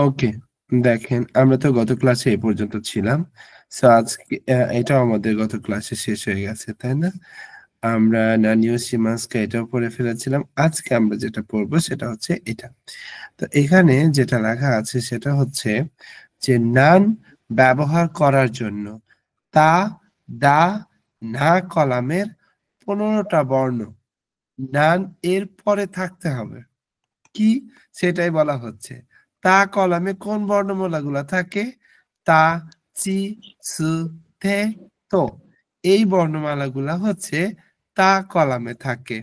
ওকে, দেখেন আমরা তো গত ক্লাসে এই পর্যন্ত ছিলাম। সো আজকে এটাও আমাদের গত ক্লাসে শেষ হয়ে গেছে, তাই না? আমরা নানিও শিমাস্কা এটাও পড়ে ফেলেছিলাম। আজকে আমরা যেটা পড়বো সেটা হচ্ছে এটা। তো এখানে যেটা লেখা আছে সেটা হচ্ছে যে নান ব্যবহার করার জন্য তা, দা, না কলামের ১৫টা বর্ণ নান এর পরে থাকতে হবে। কি সেটাই বলা হচ্ছে। তা কলামে কোন বর্ণমালাগুলা থাকে? তা, চি, সু, থে, তো। এই বর্ণমালাগুলা হচ্ছে তা কলামে থাকে।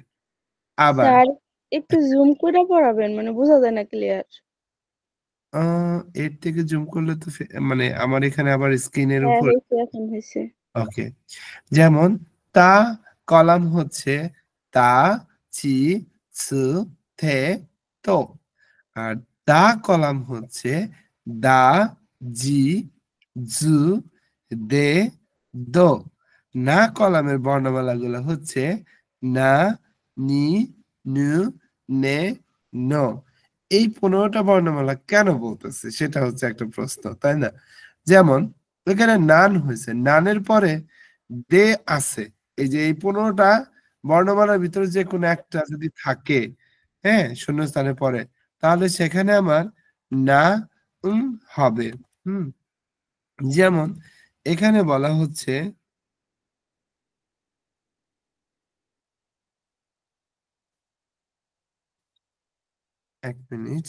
আবার স্যার একটু জুম করে পড়াবেন, মানে বোঝা যায় না ক্লিয়ার। এর থেকে জুম করলে তো মানে আমার এখানে আবার স্ক্রিনের হ্যাঁ উপর। হয়েছে, এখন হয়েছে। ওকে, যেমন তা কলাম হচ্ছে তা, চি, সু, থে, তো। আর দা কলাম হচ্ছে দা, জি, জু, দে, দো। না কলামের বর্ণমালাগুলো হচ্ছে না, নি, নু, নে, ন। এই 15টা বর্ণমালা কেন বলতেছে সেটা হচ্ছে একটা প্রশ্ন, তাই না? যেমন এখানে নান হয়েছে, নানের পরে দে আছে। এই যে এই 15টা বর্ণমালার ভিতরে যে কোনো একটা যদি থাকে, হ্যাঁ, শূন্যস্থানের পরে, তাহলে সেখানে আমার না হবে। হুম, যেমন এখানে বলা হচ্ছে, এক মিনিট।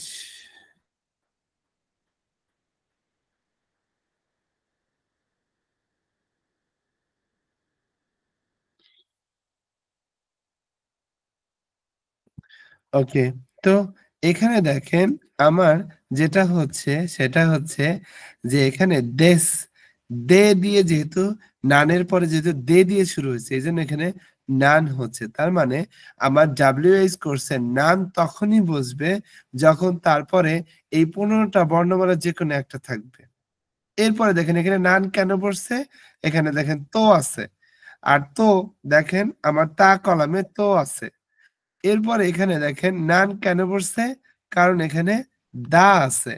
ওকে, তো এখানে দেখেন আমার যেটা হচ্ছে সেটা হচ্ছে যে এখানে দেশ, দে দিয়ে যেহেতু নানের পরে যেহেতু দে দিয়ে শুরু হয়েছে এই জন্য এখানে নান হচ্ছে। তার মানে আমার ডাব্লিউএইচ কোর্সে নান তখনই বসবে যখন তারপরে এই 15টা বর্ণমালা যে কোনো একটা থাকবে। এরপরে দেখেন এখানে নান কেন বসছে, এখানে দেখেন তো আছে, আর তো দেখেন আমার তা কলামে তো আছে। এরপরে এখানে দেখেন নান কেন পড়ছে, কারণ এখানে দা আছে।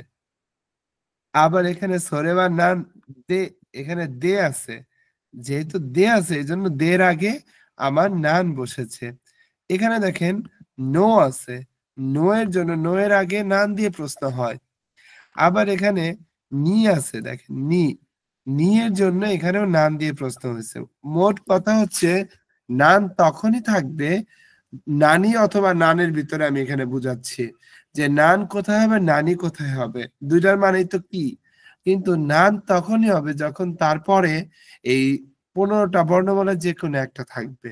আবার এখানে সরে বা নান দে, এখানে দে আছে। যেহেতু দে আছে এই জন্য দের আগে আমার নান বসেছে। এখানে দেখেন নো আছে, নো এর জন্য নো এর আগে নান দিয়ে প্রশ্ন হয়। আবার এখানে নি আছে, দেখেন নি, নি এর জন্য এখানেও নান দিয়ে প্রশ্ন হয়েছে। মোট কথা হচ্ছে নান তখনই থাকবে, নানি অথবা নানের ভিতরে আমি এখানে বুঝাচ্ছি যে নান কোথায় হবে, নানি কোথায় হবে, দুইটার মানেই তো কি। কিন্তু নান তখনই হবে যখন তারপরে এই 15টা বর্ণমালা যে কোনো একটা থাকবে।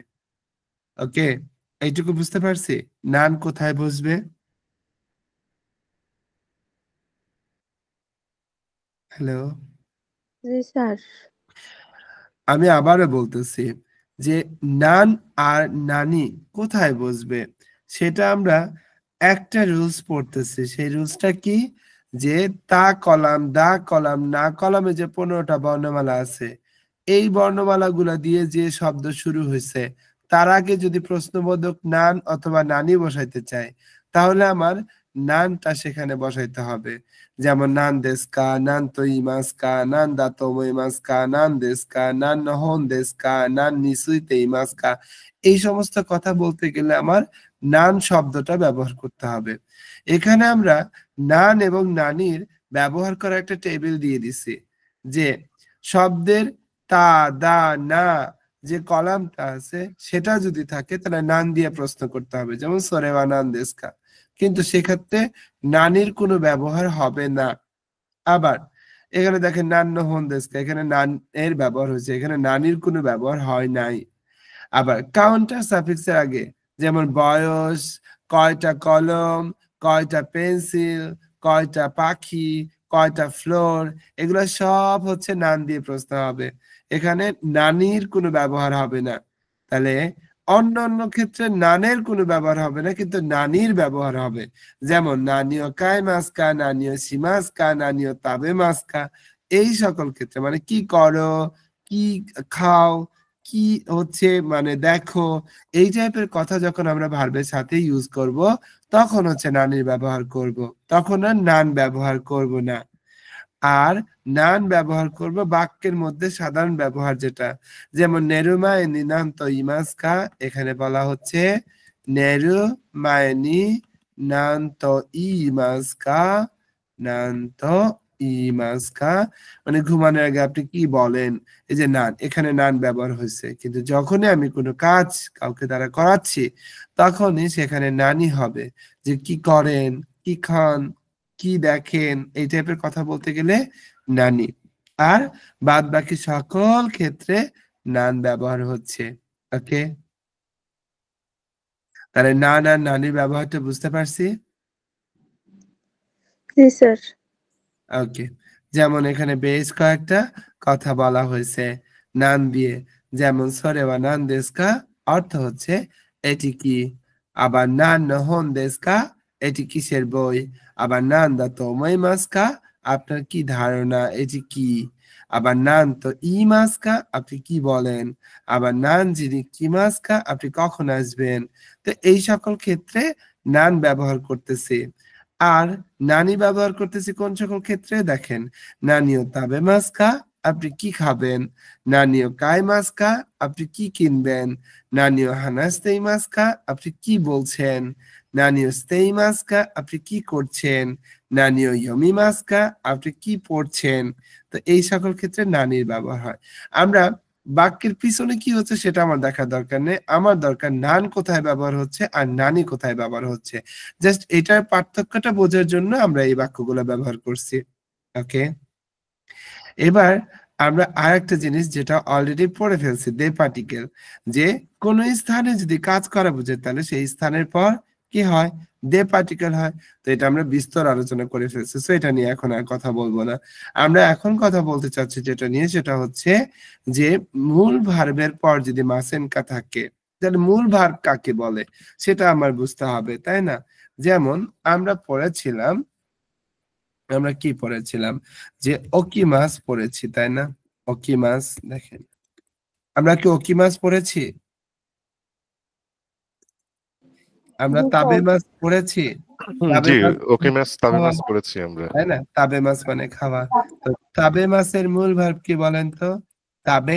ওকে, এইটুকু বুঝতে পারছি। নান কোথায় বসবে? হ্যালো, জি স্যার। আমি আবারও বলতেছি যে নান আর নানি কোথায় বসবে সেটা আমরা একটা রুলস পড়তেছি। সেই রুলসটা কি? যে তা কলাম, দা কলাম, না কলামে যে 15টা বর্ণমালা আছে এই বর্ণমালাগুলা দিয়ে যে শব্দ শুরু হয়েছে তার আগে যদি প্রশ্নবোধক নান অথবা নানি বসাইতে চাই তাহলে আমার নানটা সেখানে বসাইতে হবে। যেমন নান দেস্কা, নান তো ইমাস্কা, নান দাতো ইমাস্কা, নান দেস্কা, নান নহন দেস্কা, নান নিসুইতে ইমাস্কা। এই সমস্ত কথা বলতে গেলে আমার নান শব্দটা ব্যবহার করতে হবে। এখানে আমরা নান এবং নানির ব্যবহার করা একটা টেবিল দিয়ে দিছি যে শব্দের তা, দা, না যে কলামটা আছে সেটা যদি থাকে তাহলে নান দিয়ে প্রশ্ন করতে হবে, যেমন সোরেবা নান দেস্কা। কিন্তু সেক্ষেত্রে নানির কোনো ব্যবহার হবে না। আবার এখানে দেখেন নান্ন হন্দেস্কা, এখানে নান এর ব্যবহার হয়েছে, এখানে নানির কোনো ব্যবহার হয় নাই। আবার কাউন্টার সাফিক্সের আগে যেমন বয়স, কয়টা কলম, কয়টা পেন্সিল, কয়টা পাখি, কয়টা ফ্লোর, এগুলো সব হচ্ছে নান দিয়ে প্রশ্ন হবে। এখানে নানির কোনো ব্যবহার হবে না। তাহলে অন্য অন্য ক্ষেত্রে নানের কোনো ব্যবহার হবে না কিন্তু নানির ব্যবহার হবে। যেমন নানিও কায় মাস্কা, নানিও সিমাস্কা, নানিও তাবে মাস্কা। এই সকল ক্ষেত্রে মানে কি করো, কি খাও, কি হচ্ছে মানে দেখো, এই টাইপের কথা যখন আমরা ভার্বের সাথে ইউজ করব তখন হচ্ছে নানির ব্যবহার করব, তখন আর নান ব্যবহার করব না। আর নান ব্যবহার করব বাক্যের মধ্যে সাধারণ ব্যবহার যেটা, যেমন নেরু মায়েনি নান তো ইমাসকা, এখানে বলা হচ্ছে নেরু মায়েনি নান তো ইমাসকা, নান তো ইমাসকা, মানে ঘুমানোর আগে আপনি কি বলেন, এই যে নান, এখানে নান ব্যবহার হয়েছে, কিন্তু যখনই আমি কোনো কাজ কাউকে দ্বারা করাচ্ছি তখনই সেখানে নানি হবে, যে কি করেন, কি খান, কি দেখেন, এই টাইপের কথা বলতে গেলে নানি। আর বাদ বাকি সকল ক্ষেত্রে নান ব্যবহার হচ্ছে। ওকে, তাহলে নান আর নানির ব্যবহারটা বুঝতে পারছি। জি স্যার। ওকে, যেমন এখানে বেশ কয়েকটা কথা বলা হয়েছে নান দিয়ে, যেমন সরেওয়া নান দেশকা, অর্থ হচ্ছে এটি কি। আবার নান নহন দেশকা, এটি কিসের বই। আবার নান দা তোমই মাসকা, আপনার কি ধারণা এটি কি। আবার নান তো ই মাসকা, আপনি কি বলেন। আবার নান যিনি কি মাসকা, আপনি কখন আসবেন। তো এই সকল ক্ষেত্রে নান ব্যবহার করতেছি। আর নানি ব্যবহার করতেছি কোন সকল ক্ষেত্রে, দেখেন, নানিও তাবে মাস্কা, আপনি কি খাবেন। নানিও কাই মাস্কা, আপনি কি কিনবেন। নানিও হানাস্তেই মাস্কা, আপনি কি বলছেন। নানিও স্তেই মাস্কা, আপনি কি করছেন। নানিও ইয়মি মাস্কা, আপনি কি পড়ছেন। তো এই সকল ক্ষেত্রে নানির ব্যবহার হয়। আমরা বাক্যের পিছনে কি হচ্ছে সেটা আমার দেখার দরকার নেই, আমার দরকার নান কোথায় ব্যবহার হচ্ছে আর নানি কোথায় ব্যবহার হচ্ছে। জাস্ট এটার পার্থক্যটা বোঝার জন্য আমরা এই বাক্যগুলো ব্যবহার করছি। ওকে, এবার আমরা আরেকটা জিনিস যেটা অলরেডি পড়ে ফেলছি, দে পার্টিকেল, যে কোন স্থানে যদি কাজ করা বোঝায় তাহলে সেই স্থানের পর কি হয়, দে পার্টিকেল হয়। তো এটা আমরা বিস্তর আলোচনা করে ফেলছি, সো এটা নিয়ে এখন আর কথা বলবো না। আমরা এখন কথা বলতে চাচ্ছি যেটা নিয়ে, সেটা হচ্ছে যে মূল ভার্বের পর যদি মাসেনকা থাকে তাহলে মূল ভার্ব কাকে বলে সেটা আমার বুঝতে হবে, তাই না। যেমন আমরা পড়েছিলাম, আমরা কি পড়েছিলাম, যে ওকিমাস পড়েছি, তাই না। ওকিমাস, দেখেন, আমরা কি ওকিমাস পড়েছি, আমরা জি তাবে স্যার। মাছ পড়েছি। তাবে জি, মাছ ওকে মানে ম্যাচ তাবে খাওয়া, ম্যাচ পড়েছি আমরা। তাই না, তাবে মাছ মানে খাওয়া। তো তাবে মাছের মূল ভার্ব কি বলেন তো, তাবে।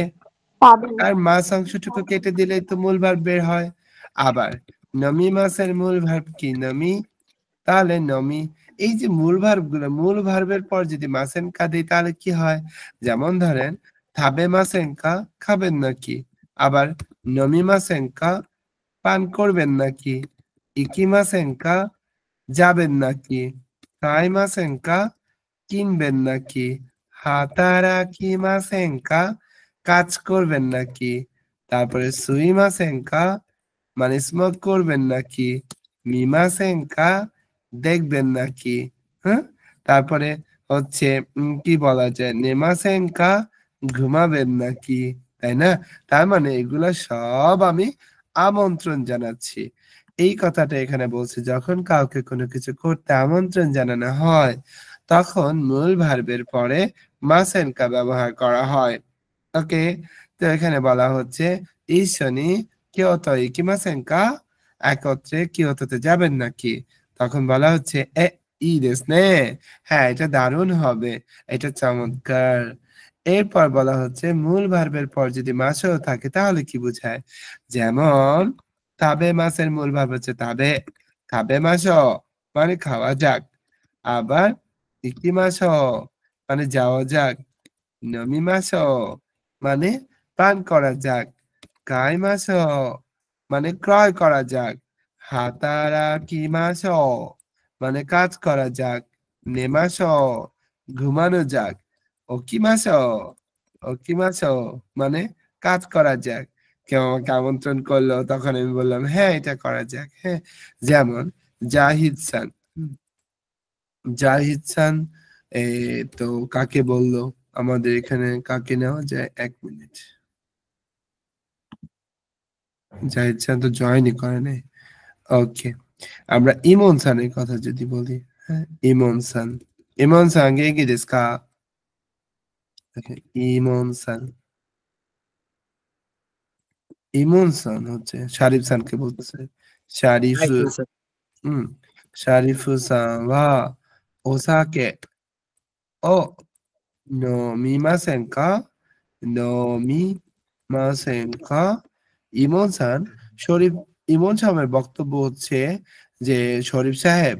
পাবেন। আর মাছ অংশটুকু কেটে দিলেই তো মূল ভার্ব বের হয়। আবার নমি মাছের মূল ভার্ব কি, নমি, তাহলে নমি। এই যে মূল ভার্ব গুলো, মূল ভার্বের পর যদি মাসেনকা দিই তাহলে কি হয়, যেমন ধরেন থাবে মাসেনকা, খাবেন নাকি। আবার নমি মাসেনকা, পান করবেন নাকি। ইকি মাসেনকা, যাবেন নাকি। কাই মাসেনকা, কিনবেন নাকি। হাতারাকি মাসেনকা, কাজ করবেন নাকি। তারপরে সুই মাসেনকা, মানে স্মোক করবেন নাকি। মিমাসেনকা, দেখবেন নাকি। হ্যাঁ, তারপরে হচ্ছে কি বলা যায়, নেমাসেনকা, ঘুমাবেন নাকি, তাই না। তার মানে এগুলা সব আমি আমন্ত্রণ জানাচ্ছি। এই কথাটা এখানে বলছি, যখন কাউকে কোনো কিছু করতে আমন্ত্রণ জানানো হয় তখন মূল ভার্বের পরে মাসেনকা ব্যবহার করা হয়। ওকে, তো এখানে বলা হচ্ছে ইশনি কিয়োতো ইকিমাসেনকা, একত্রে কিয়োতোতে যাবেন নাকি। তখন বলা হচ্ছে এ, ই দেsu ne, হ্যাঁ এটা দারুণ হবে, এটা চমৎকার। এরপর বলা হচ্ছে মূল ভার্বের পর যদি মাসও থাকে তাহলে কি বোঝায়, যেমন তাবে মাসের মূল ভার্ব হচ্ছে তাবে, তাবে মাসো মানে খাওয়া যাক। আবার ইকিমাসো মানে যাওয়া যাক। নমিমাসো মানে পান করা যাক। খাইমাসো মানে ক্রয় করা যাক। হাতারাকিমাসো মানে কাজ করা যাক। নেমাসো ঘুমানো যাক। ওকিমাসো, ওকিমাসো মানে কাজ করা যাক। কেউ আমাকে আমন্ত্রণ করলো তখন আমি বললাম হ্যাঁ এটা করা যাক। হ্যাঁ, যেমন জাহিদ খান, জাহিদ খান, তো কাকে বললো, আমাদের এখানে কাকে নেওয়া যায়, 1 মিনিট। জাহিদ খান তো জয়েনই করে নাই। ওকে, আমরা ইমন খানের কথা যদি বলি, হ্যাঁ ইমন খান, ইমন খান কে দেsu ka, দেখেন ইমন খান, ইমন সান হচ্ছে শারিফ সানকে বলতেছে। শারিফ শারিফ সান ওয়া ওসাকে ও নমিমাসেন কা নমিমাসেন কা। ইমন সান শরীফ ইমন সাহেবের বক্তব্য হচ্ছে যে শরীফ সাহেব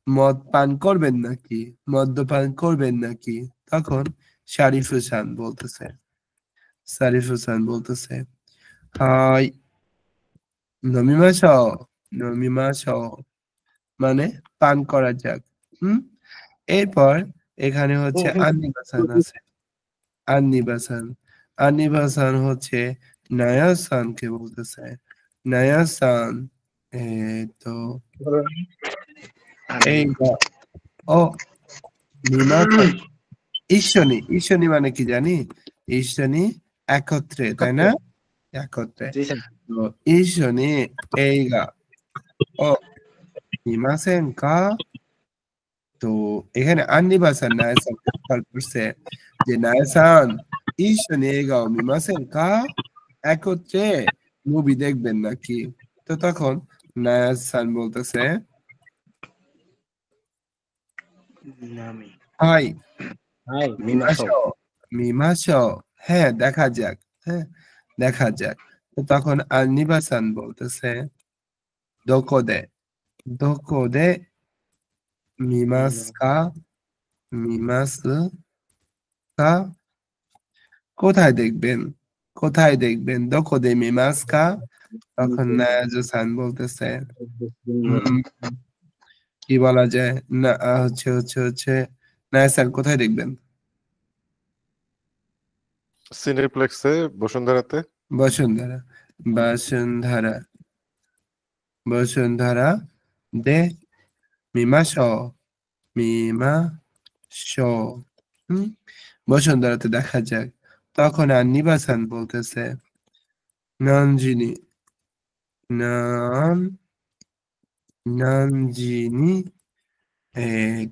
মদ পান করবেন নাকি, মদ্যপান করবেন নাকি? তখন শারিফ হোসেন বলতেছে শারিফ হোসেন বলতেছে হাই নমিমাস নমিমাস মানে পান করা যাক। এরপর এখানে হচ্ছে আন্নিবাসান আছে। আন্নিবাসান আন্নিবাসান হচ্ছে নায়াসানকে বলতেছে। নায়াসান তো এই ও নিমাসান ঈশ্বনী ঈশ্বনী মানে কি জানি? ঈশ্বনী একত্রে, তাই না? একত্রে। তো ঈশ্বনী এইগা ও নিমাসেন কা। তো এখানে আন্নিবাসান নায়াসান কল করছে যে নায়াসান ঈশ্বনী এইগা মিমাসেন কা, একত্রে মুভি দেখবেন নাকি? তো তখন নায়াসান বলতেছে হাই মিমাশো মিমাশো, হ্যাঁ দেখা যাক, হ্যাঁ দেখা যাক। তো তখন আন্নিবাসান বলতেছে দোকোদে দোকোদে মিমাস কা মিমাস কা, কোথায় দেখবেন, কোথায় দেখবেন? দোকোদে মিমাস কা। তখন নায়াজু-সান বলতেছে কি বলা যায় না, হচ্ছে হচ্ছে হচ্ছে নায়াসান কোথায় দেখবেন? সিনেপ্লেক্সে, বসুন্ধরাতে। বসুন্ধরা বসুন্ধরা বসুন্ধরা দে মিমাশো মিমাশো। বসুন্ধরাতে দেখা যাক। তখন আন্নিবাসান বলতেছে নানজিনি নান নানজিনি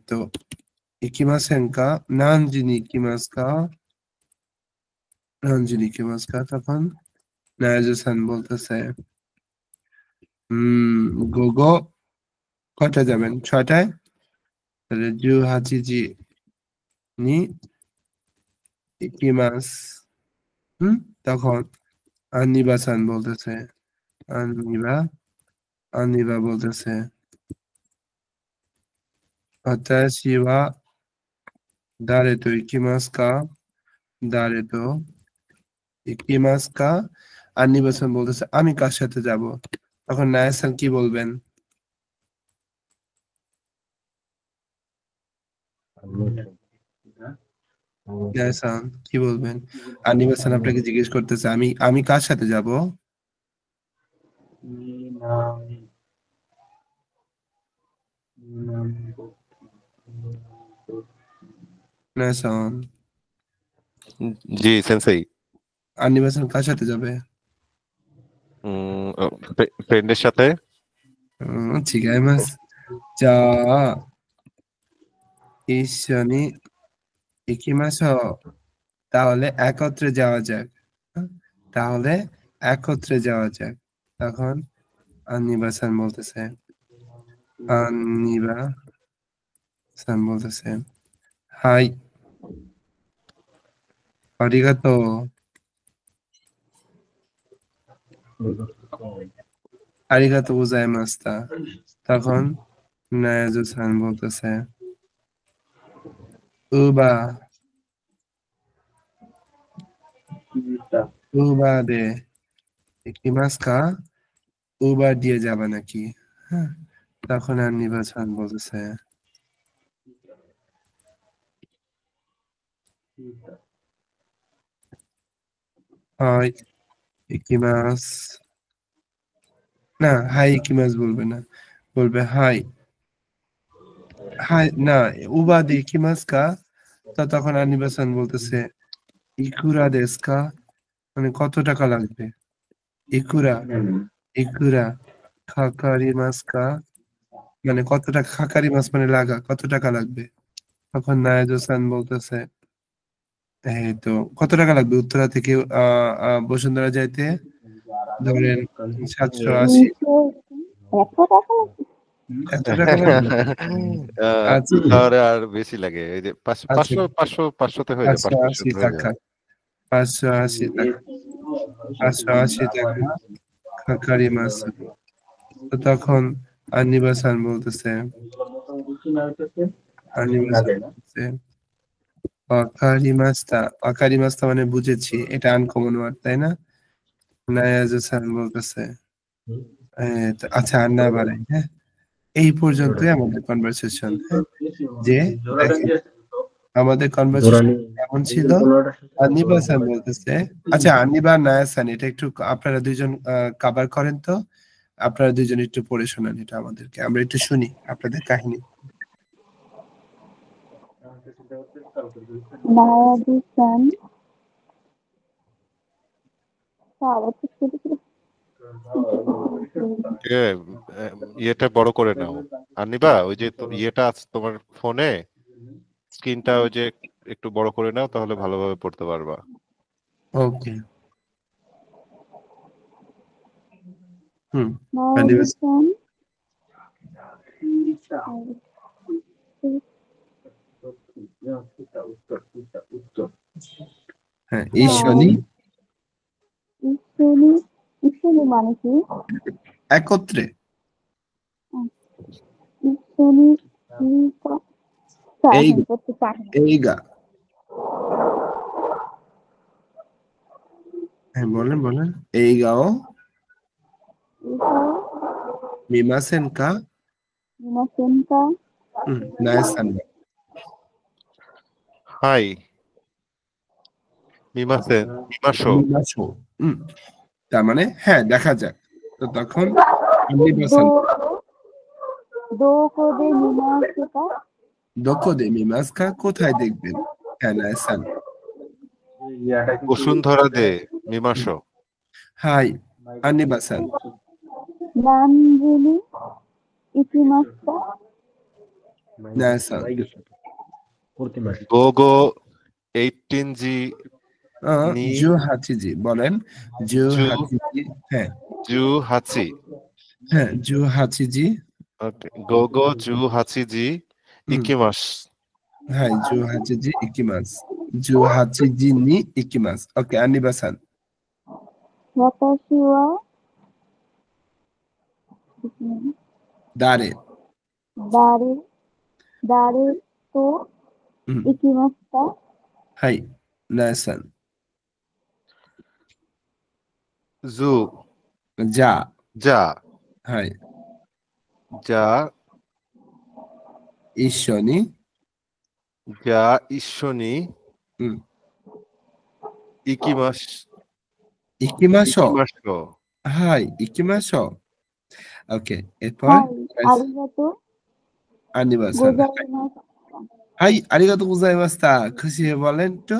তো ইকিমাসেন কা, নানজিনি ইকিমাস কা, নানজিনি ইকিমাস কা। তখন নায়াজু-সান বলতেছে গোগো কয়টায় যাবেন? 6টায়। তাহলে জু হাচিজি নি ইকিমাস। তখন আন্নিবাসান বলতেছে আন্নিবা আন্নিবা বলতেছে আতাশি ওয়া দারে তো ইকিমাস কা, দারে তো ইকিমাস কা। আন্নিবাসান বলতেছে আমি কার সাথে যাব? তখন নায়াসান কি বলবেন? নায়াসান কি বলবেন? আন্নিবাসান আপনাকে জিজ্ঞেস করতেছে আমি আমি কার সাথে যাব? নায়াসান জি সেন্সেই। আন্নিবাসান কার সাথে যাবে? ফ্রেন্ডের সাথে। চিগাইমাস। যা ইশনি ইকিমাশো, তাহলে একত্রে যাওয়া যাক। তাহলে একত্রে যাওয়া যাক। তখন আন্নিবাসান বলতেছে আন্নিবাসান বলতেছে হাই আরিগাতো। আরিগাতো গোজাইমাস্তা। তখন নায়াজু-সান বলতেছে উবা উবা দে ইকিমাস কা, উবার দিয়ে যাবে নাকি? হ্যাঁ। তখন আন্নিবাসান বলতেছে হাই ইকিমাস, না হাই ইকিমাস বলবে না, বলবে হাই হাই না উবা দে ইকিমাস কা। তো তখন আন্নিবাসান বলতেছে ইকুরা দেস কা, মানে কত টাকা লাগবে? ইকুরা ইকুরা খাকারিমাস কা, মানে কত টাকা, খাকারিমাস মানে লাগা, কত টাকা লাগবে? তখন নায়াজু-সান বলতেছে এই তো কত টাকা লাগবে উত্তরা থেকে বসুন্ধরা যাইতে? ধরেন 780 100 টাকা এত টাকা লাগবে? আচ্ছা তাহলে আর বেশি লাগে এই যে আচ্ছা 500 তে হয়ে যায় 580 500 হয়ে টাকা যায় 580 টাকা 580 টাকা খাকারি মাছ তো তখন আনিবাসান বলতেছে আনিবাসান বলতেছে পাকারি মাছটা মানে বুঝেছি এটা আনকমন ওয়ার্ড তাই না নায়াজুসান বলতেছে আচ্ছা আর না বাড়াই হ্যাঁ এই পর্যন্তই আমাদের কনভারসেশন যে দেখেন আমাদের কনভারসেশন কেমন ছিল আনিবা স্যার বলতেছে আচ্ছা আনিবা নায়াসান এটা একটু আপনারা দুইজন কভার করেন তো আপনারা দুইজন একটু পড়ে শোনান এটা আমাদেরকে আমরা একটু শুনি আপনাদের কাহিনী নায়াজুসান ইয়েটা বড় করে নাও আনিবা ওই যে ইয়েটা আছে তোমার ফোনে স্ক্রিনটা ওই যে একটু বড় করে নাও তাহলে ভালোভাবে পড়তে পারবা ওকে আনিবা নায়াজুসান হ্যাঁ ঈশ্বনী ঈশ্বনী মানে কি একত্রে ঈশ্বনী এই করতে পারে এইগা হ্যাঁ বলেন বলেন এইগাও মিমাসেন কা মিমাসেনকা নায়াসান হাই মিমাশো মিমাসো তার মানে হ্যাঁ দেখা যাক তো তখন আনিবাসান দোকোদে মিমাসেকা দোকোদে মিমাসকা কোথায় দেখবেন হ্যাঁ নায়াসান বসুন্ধরা দে মিমাশো হাই আনিবাসান নানজিনি ইকিমাস্তা নায়াসান গোগো 18জি নি জু হাচিজি বলেন জু জু হাচিজি হ্যাঁ জু হাচি হ্যাঁ জু হাচিজি ওকে গোগো জু হাচিজি ইকিমাস হ্যাঁ জু হাচিজি ইকিমাস জু হাচিজি নি ইকিমাস ওকে আনিবাসান ওয়াতাশি ওয়া দারে দারে দারে তো ইকিমাস্তা হাই নায়াসান জু যা যা হাই যা ঈশ্বনী যা ঈশ্বনী ইকিমাস ইকিমাসো ইকিমাসো হাই ইকিমাসো ওকে এরপর আরিগাতো আনিবাসান গোজাইমাসু হাই আরিগাতো গোজাইমাস্তা খুশি হয়ে বলেন তো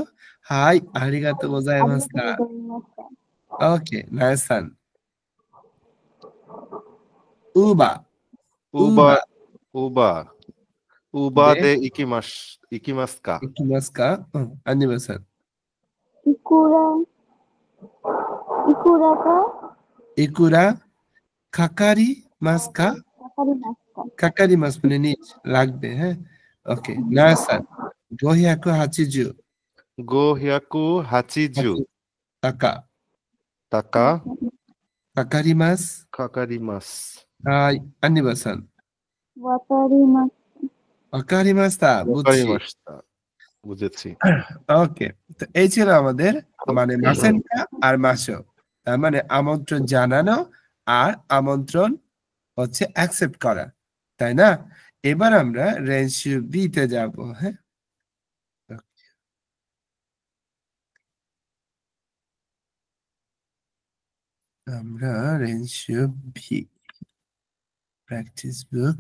হাই আরিগাতো গোজাইমাস্তা ওকে নায়াসান উবা উবা উবা উবা দে ইকিমাসকা ikimaska আনিবাসান ইকুরা ইকুরাকা ইকুরা কাকারি মাস্কা কাকারিমাস্তা কাকারি মাস মানে নিচ লাগবে হ্যাঁ ওকে নায়াসান গোহিয়াকু হাচিজু গো হিয়াকু হাচিজু টাকা টাকা কাকারি মাস কাকারিমাস হাই আনিবাসান ওয়াতারিমাস্তা কাকারি মাস্তা বুঝছি কাকারিমাসটা বুঝেছি ওকে তো এই ছিল আমাদের মানে মাসেনকা আর মাসো তার মানে আমন্ত্রণ জানানো আর আমন্ত্রণ হচ্ছে অ্যাকসেপ্ট করা তাই না এবার আমরা রেঞ্জ বি তে যাব হ্যাঁ আমরা রেঞ্জ বি প্র্যাকটিস বুক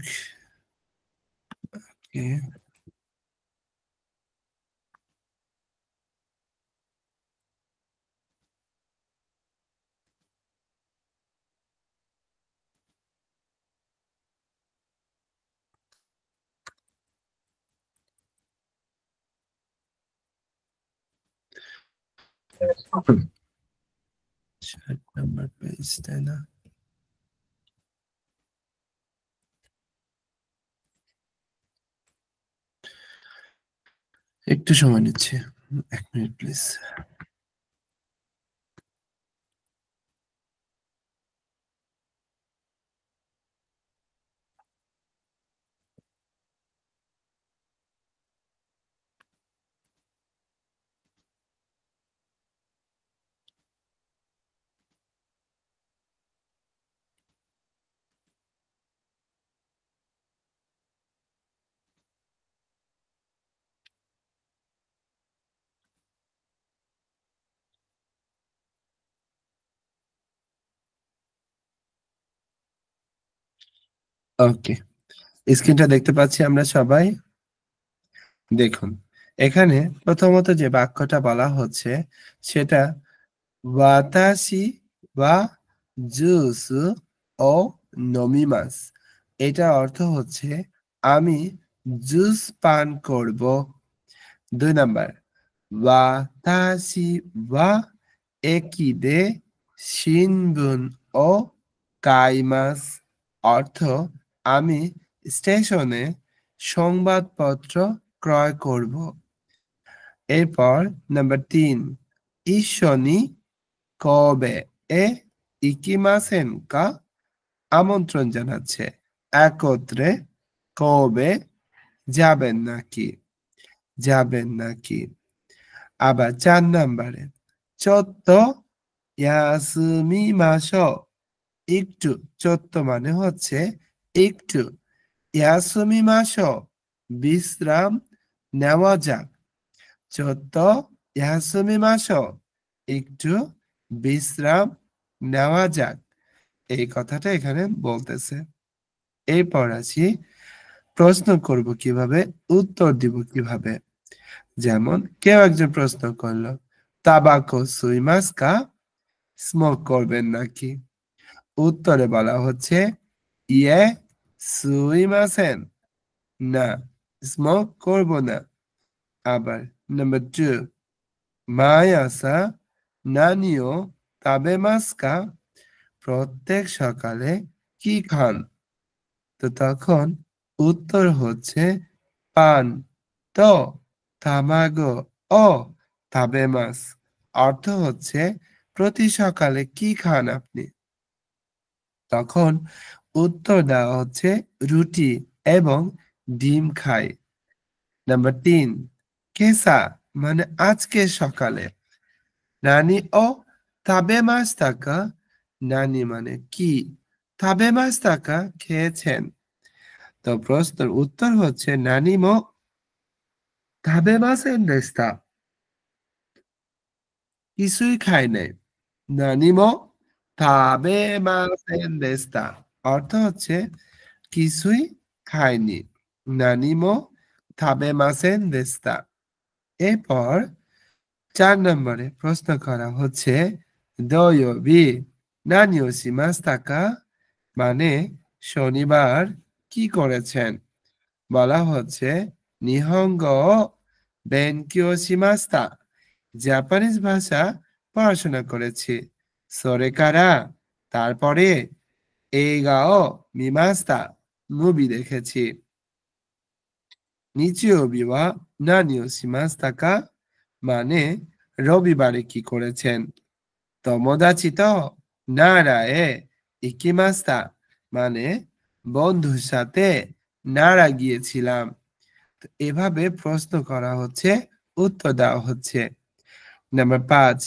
ওকে 60 নম্বর পেজ, তাই না? একটু সময় নিচ্ছে, 1 মিনিট প্লিজ। ওকে, স্ক্রিনটা দেখতে পাচ্ছি আমরা সবাই। দেখুন, এখানে প্রথমত যে বাক্যটা বলা হচ্ছে সেটা ওয়াতাশি ওয়া জুসু ও নমিমাস। এটা অর্থ হচ্ছে আমি জুস পান করব। 2 নাম্বার, ওয়াতাশি ওয়া একিদে শিনবুন ও কাইমাস। অর্থ আমি স্টেশনে সংবাদপত্র ক্রয় করব। এরপর নাম্বার 3, ইশনি কবে এ ইকিমাসেন কা? আমন্ত্রণ জানাচ্ছে, একত্রে কবে যাবেন নাকি? যাবেন নাকি? আবার 4 নাম্বারে চত্ত ইয়াসুমিমাশো। একটু, চত্ত মানে হচ্ছে একটু, ইয়াসুমিমাশো বিশ্রাম নেওয়া যাক। চত্ত ইয়াসুমিমাশো, একটু বিশ্রাম নেওয়া যাক। এই কথাটা এখানে বলতেছে। এরপর আসি, প্রশ্ন করব কিভাবে, উত্তর দিব কিভাবে। যেমন কেউ একজন প্রশ্ন করলো, তাবাকো সুইমাস কা? স্মোক করবেন নাকি? উত্তরে বলা হচ্ছে ইয়ে সুইমাসেন, না, স্মোক করব না। আবার নাম্বার 2, মায়াসা নানিও তাবেমাস কা? প্রত্যেক সকালে কি খান? তো তখন উত্তর হচ্ছে পান তো তামাগো ও তাবেমাস। অর্থ হচ্ছে প্রতি সকালে কি খান আপনি? তখন উত্তর দেওয়া হচ্ছে রুটি এবং ডিম খাই। নাম্বার 3, কেসা মানে আজকে সকালে। নানি ও তাবেমাস টাকা, নানি মানে কি, তাবেমাস টাকা খেয়েছেন। তো প্রশ্নের উত্তর হচ্ছে নানি মো তাবেমাসেন দেস্তা, কিছুই খাই নাই। নানি মো তাবেমাসেন দেস্তা, অর্থ হচ্ছে কিছুই খায়নি। নানি মো তাবেমাসেন দেস্তা। এরপর 4 নম্বরে প্রশ্ন করা হচ্ছে দয়োবি নানি ও শিমাস্তা কা? মানে শনিবার কি করেছেন? বলা হচ্ছে নিহঙ্গ বেনকিও শিমাস্তা, জাপানিজ ভাষা পড়াশোনা করেছি। সরেকারা, তারপরে এইগাও মিমাস্তা, মুভি দেখেছি। নিচিওবি ওয়া নানি ও শিমাস্তা কা? মানে রবিবারে কি করেছেন? তমোদাচি তো নারায়ে ইকিমাস্তা, মানে বন্ধুর সাথে নাড়া গিয়েছিলাম। তো এভাবে প্রশ্ন করা হচ্ছে, উত্তর দেওয়া হচ্ছে। নাম্বার 5,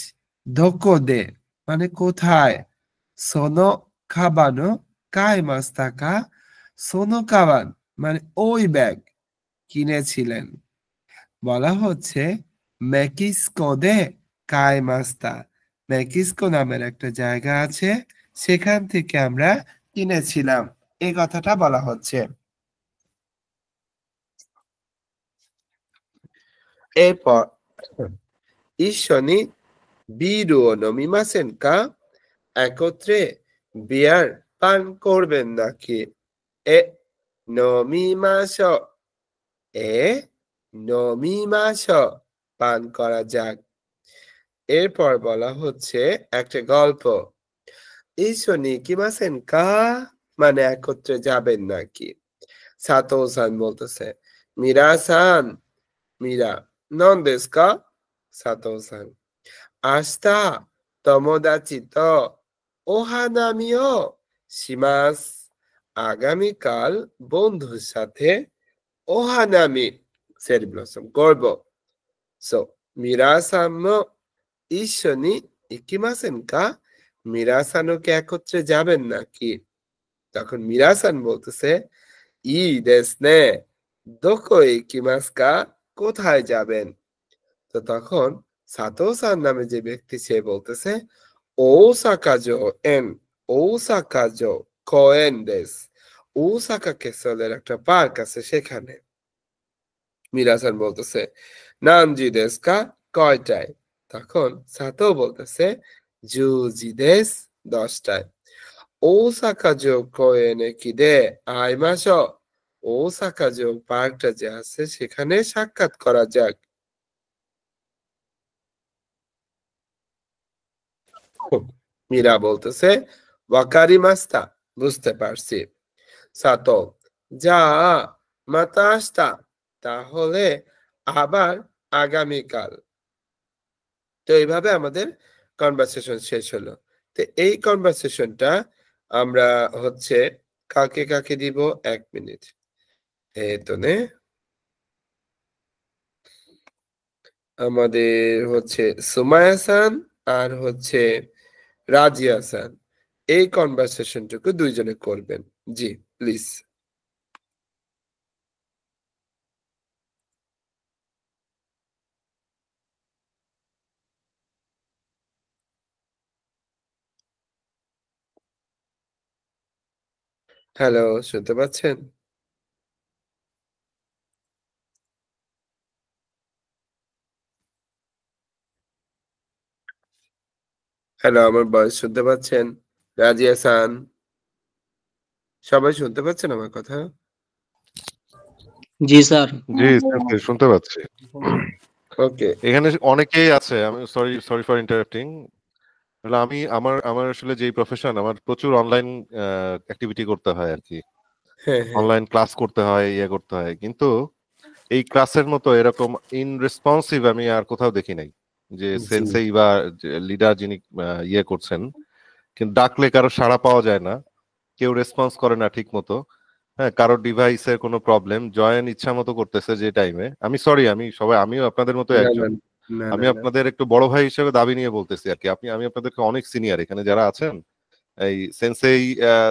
ধোকো দে মানে কোথায়? সোনো খাবানো কাই মাস্তাকা? সোনো কাবান মানে ওই ব্যাগ কিনেছিলেন। বলা হচ্ছে মেক্সিকো দে কাই মাস্তা, মেক্সিকো নামের একটা জায়গা আছে, সেখান থেকে আমরা কিনেছিলাম, এই কথাটা বলা হচ্ছে। এরপর ইশনি বিরু ও নমিমাসেন কা? একত্রে বিয়ার পান করবেন নাকি? এ নমিমাস, এ নমিমাস, পান করা যাক। এরপর বলা হচ্ছে একটা গল্প। ইসনি কিমাসেন কা মানে একত্রে যাবেন নাকি? সাতো-সান বলতেছে মিরা-সান, মিরা নন দেsu ka? সাতো-সান আস্তা তোমোদাচি তো ওহানামি ও শিমাসু। আগামীকাল বন্ধুর সাথে ওহানামি চেরি ব্লসম করব। সো মিরা-সান মো ইসনি ইকিমাসেন কা? মিরা-সানও কি একত্রে যাবেন নাকি? তখন মিরা-সান বলতেছে ই দেsu ne দোকো ইকিমাসু কা? কোথায় যাবেন? তো তখন সাতো-সান নামে যে ব্যক্তি সে বলতেছে ওসাকা জো এন, ওসাকা জো কোয়েন দেsu। ওসাকা ক্যাসলের একটা পার্ক আছে সেখানে। মিরা-সান বলতেছে নানজি দেsu ka? কয়টায়? তখন সাতো বলতেছে জুজি দেsu, 10টায়। ওসাকা জো কোয়েনে কিদে আইমাশো। ওসাকা জো পার্কটা যে আছে সেখানে সাক্ষাৎ করা যাক। মীরা বলতেছে ওয়াকারিমাস্তা, বুঝতে পারছি। সাতো যা মাতা আস্তা, তাহলে আবার আগামীকাল। তো এইভাবে আমাদের কনভারসেশন শেষ হলো। তো এই কনভারসেশনটা আমরা হচ্ছে কাকে কাকে দিব? 1 মিনিট। এতনে আমাদের হচ্ছে সুমায়া-সান আর হচ্ছে রাজিয়া-সান এই কনভারসেশনটুকু দুইজনে করবেন। জি, প্লিজ। হ্যালো, শুনতে পাচ্ছেন? হ্যালো, আমার ভয়েস শুনতে পাচ্ছেন? রাজিয়া-সান, সবাই শুনতে পাচ্ছেন আমার কথা? জি স্যার। জি স্যার, শুনতে পাচ্ছি। ওকে। এখানে অনেকেই আছে, আমি সরি ফর ইন্টারাপ্টিং। আমি আমার আসলে যেই প্রফেশন, আমার প্রচুর অনলাইন অ্যাক্টিভিটি করতে হয় আর কি। হ্যাঁ, হ্যাঁ। অনলাইন ক্লাস করতে হয়, ইয়ে করতে হয়, কিন্তু এই ক্লাসের মতো এরকম ইনরেসপন্সিভ আমি আর কোথাও দেখি নাই। যে জি। সেন্সেই বা লিডার যিনি ইয়ে করছেন, কিন্তু ডাকলে কারো সাড়া পাওয়া যায় না, কেউ রেসপন্স করে না ঠিক মতো। হ্যাঁ, কারো ডিভাইসের কোনো প্রবলেম, জয়েন ইচ্ছা মতো করতেছে যে টাইমে। আমি সরি, আমিও আপনাদের মতো না, না, একজন। না, আমি না, না। আপনাদের একটু বড় ভাই হিসেবে দাবি নিয়ে বলতেছি আর কি। আমি আপনাদেরকে অনেক সিনিয়র, এখানে যারা আছেন এই সেন্সেই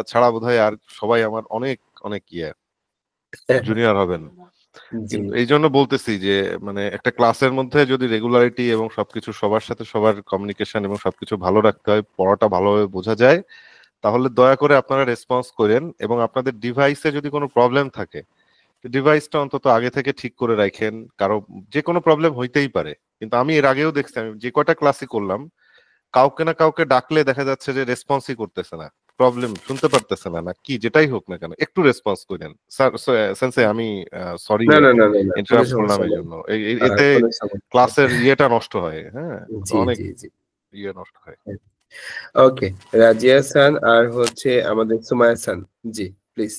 ছাড়া বোধহয় আর সবাই আমার অনেক অনেক জুনিয়র হবেন। জি। কিন্তু এই জন্য বলতেছি যে মানে একটা ক্লাসের মধ্যে যদি রেগুলারিটি এবং সবকিছু সবার সাথে সবার কমিউনিকেশন এবং সবকিছু ভালো রাখতে হয়, পড়াটা ভালোভাবে বোঝা যায়, তাহলে দয়া করে আপনারা রেসপন্স করেন। এবং আপনাদের ডিভাইসে যদি কোনো প্রবলেম থাকে, ডিভাইসটা অন্তত আগে থেকে ঠিক করে রাখেন। কারো যে কোনো প্রবলেম হইতেই পারে, কিন্তু আমি এর আগেও দেখছি, আমি যে কয়টা ক্লাসই করলাম, কাউকে না কাউকে ডাকলে দেখা যাচ্ছে যে রেসপন্সই করতেছে না, প্রবলেম শুনতে পারতেছে না, না কি যেটাই হোক না কেন একটু রেসপন্স করেন। স্যার সেন্সে আমি সরি না, না, না, না, না, কোনো ইন্টারাপ্ট করলাম সমস্যা এই নেই। জন্য। এতে কোনো সমস্যা নেই। ক্লাসের ইয়েটা নষ্ট হয়। হ্যাঁ, জি, অনেক জি, জি। ইয়ে নষ্ট হয়। ওকে, রাজিয়া-সান আর হচ্ছে আমাদের সুমায়া-সান। জি, প্লিজ।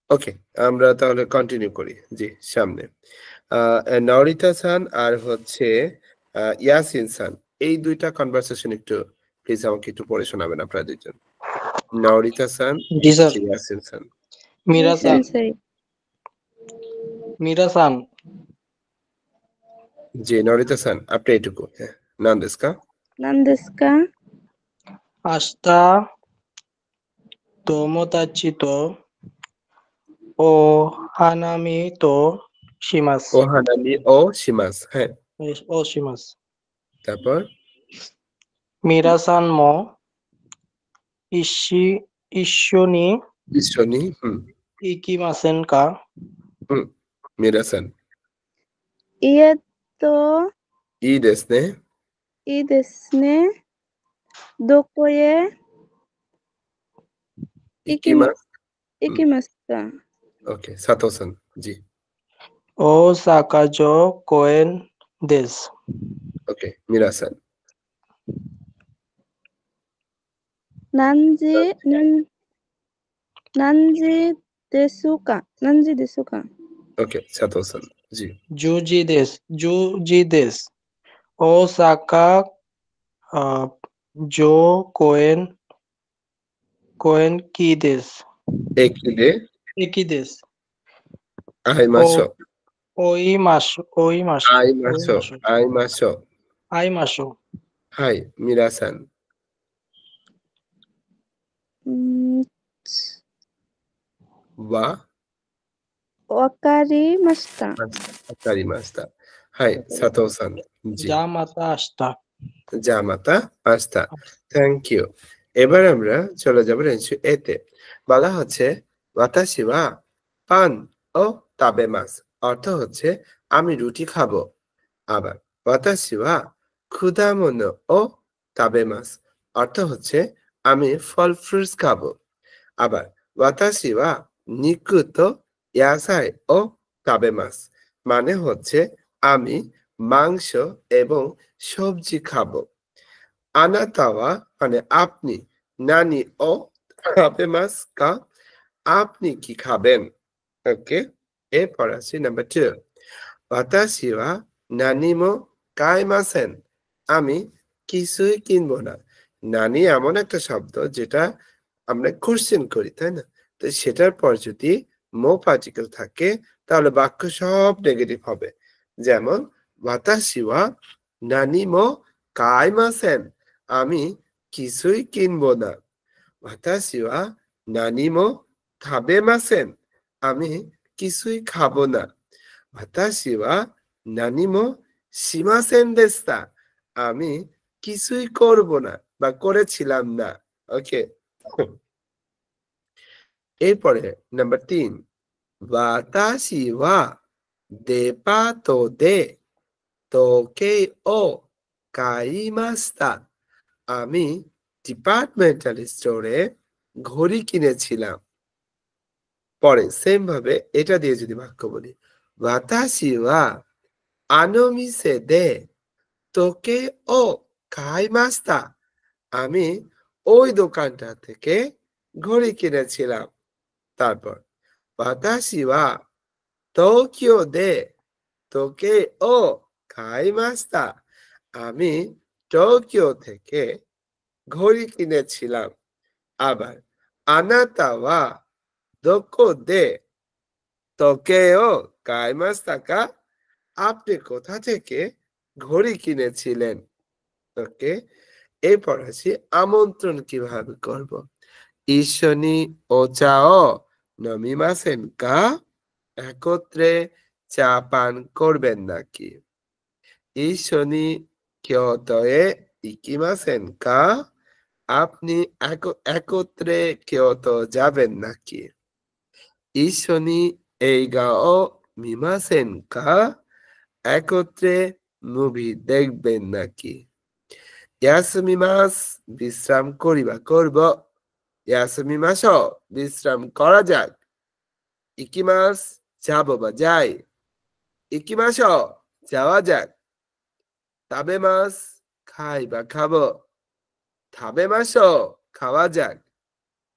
ওকে, আমরা তাহলে কন্টিনিউ করি। জি, সামনে। নরিতা-সান আর হচ্ছে ইয়াসিন-সান, এই 2টা কনভারসেশন একটু প্লিজ আমাকে একটু পড়ে শোনাবেন আপনারা 2জন। নরিতা-সান, জি স্যার। ইয়াসিন-সান। জি মিরা-সান, সেন্সেই। মিরা-সান, জি, নরিতা-সান, আপনি এইটুকু। হ্যাঁ, নান দেsu ka? নান দেsu ka? 明日友達とお花見とします。 ওহানামি ও শিমাস। হ্যাঁ, をします。 তারপর 皆さんも一緒に ইসনি,行きませんか? মিরা-সান। と、いいですね。いいですね。どこへ ইকিমাস ikimasta. ওকে সাতোসান জি ও সাকাজো কোয়েন দেস। ওকে মিরাসান Nanji nan nanji desuka. ওকে সাতোসান জি জুজি দেস। ও সাকা জো কোয়েন কি দেস। একিদে একই দেশ। আইমাসো ওই মাসো আইমাসো আইমাসো আই মাসো। হাই মিরাসান Mm, ওয়া wakarimashita. আকারিমাস্তা হাই সাতোসান জি যা মাতা আস্তা। জামাতা আস্তা থ্যাংক ইউ এবার আমরা চলে যাব রেঞ্চু এতে বলা হচ্ছে ওয়াতাশি ওয়া পান ও তাবেমাস অর্থ হচ্ছে আমি রুটি খাবো আবার ওয়াতাশি ওয়া ক্ষুদামোনো ও তাবেমাস অর্থ হচ্ছে আমি ফল ফ্রুটস খাবো আবার ওয়াতাশি ওয়া নিকু তো ইয়াসাই ও তাবেমাস মানে হচ্ছে আমি মাংস এবং সবজি খাবো আনাতাওয়া মানে আপনি নানি ও তাবেমাস কা আপনি কি খাবেন ওকে এরপর আছে নাম্বার 2 ওয়াতাশি ওয়া নানিমো কাইমাসেন আমি কিছুই কিনবো না নানি এমন একটা শব্দ যেটা আমরা কোশ্চেন করি তাই না তো সেটার পর যদি মো পার্টিকেল থাকে তাহলে বাক্য সব নেগেটিভ হবে যেমন ওয়াতাশি ওয়া নানিমো কাইমাসেন আমি কিছুই কিনবো না ওয়াতাশি ওয়া নানিমো তাবেমাসেন আমি কিছুই খাবো না ওয়াতাশি ওয়া নানিমো শিমাসেন দেস্তা আমি কিছুই করব না বা করেছিলাম না ওকে এরপরে নাম্বার 3 ওয়াতাশি ওয়া দেপাতো দে তোকে ও কাইমাস্তা আমি ডিপার্টমেন্টাল স্টোরে ঘড়ি কিনেছিলাম পরে সেম ভাবে এটা দিয়ে যদি বাক্য বলি ওয়াতাশি ওয়া আনো মিসে দে তোকে ও কাইমাস্তা আমি ওই দোকানটা থেকে ঘড়ি কিনেছিলাম তারপর ওয়াতাশি ওয়া টোকিও দে তোকে ও কাইমাস্তা আমি টোকিও থেকে ঘড়ি কিনেছিলাম আবার আনাতা ওয়া দোকো দে তোকে ও কাইমাস্তা কা আপনি কোথা থেকে ঘড়ি কিনেছিলেন ওকে এরপর আছি আমন্ত্রণ কিভাবে করব ইশনি ওচা ও নমিমাসেন কা একত্রে চা পান করবেন নাকি ইশনি কিয়োটোয়ে ইকিমাসেন কা আপনি একত্রে কিয়োটো যাবেন নাকি ইশনি এইগা ও মিমাসেন কা একত্রে মুভি দেখবেন নাকি ইয়াসুমিমাস বিশ্রাম করিবা করব ইয়াসুমিমাসো বিশ্রাম করা যাক ইকিমাস যাব বা যাই ইকিমাসো যাওয়া যাক তাবেমাস খাই বা খাবো তাবেমাসো খাওয়া যাক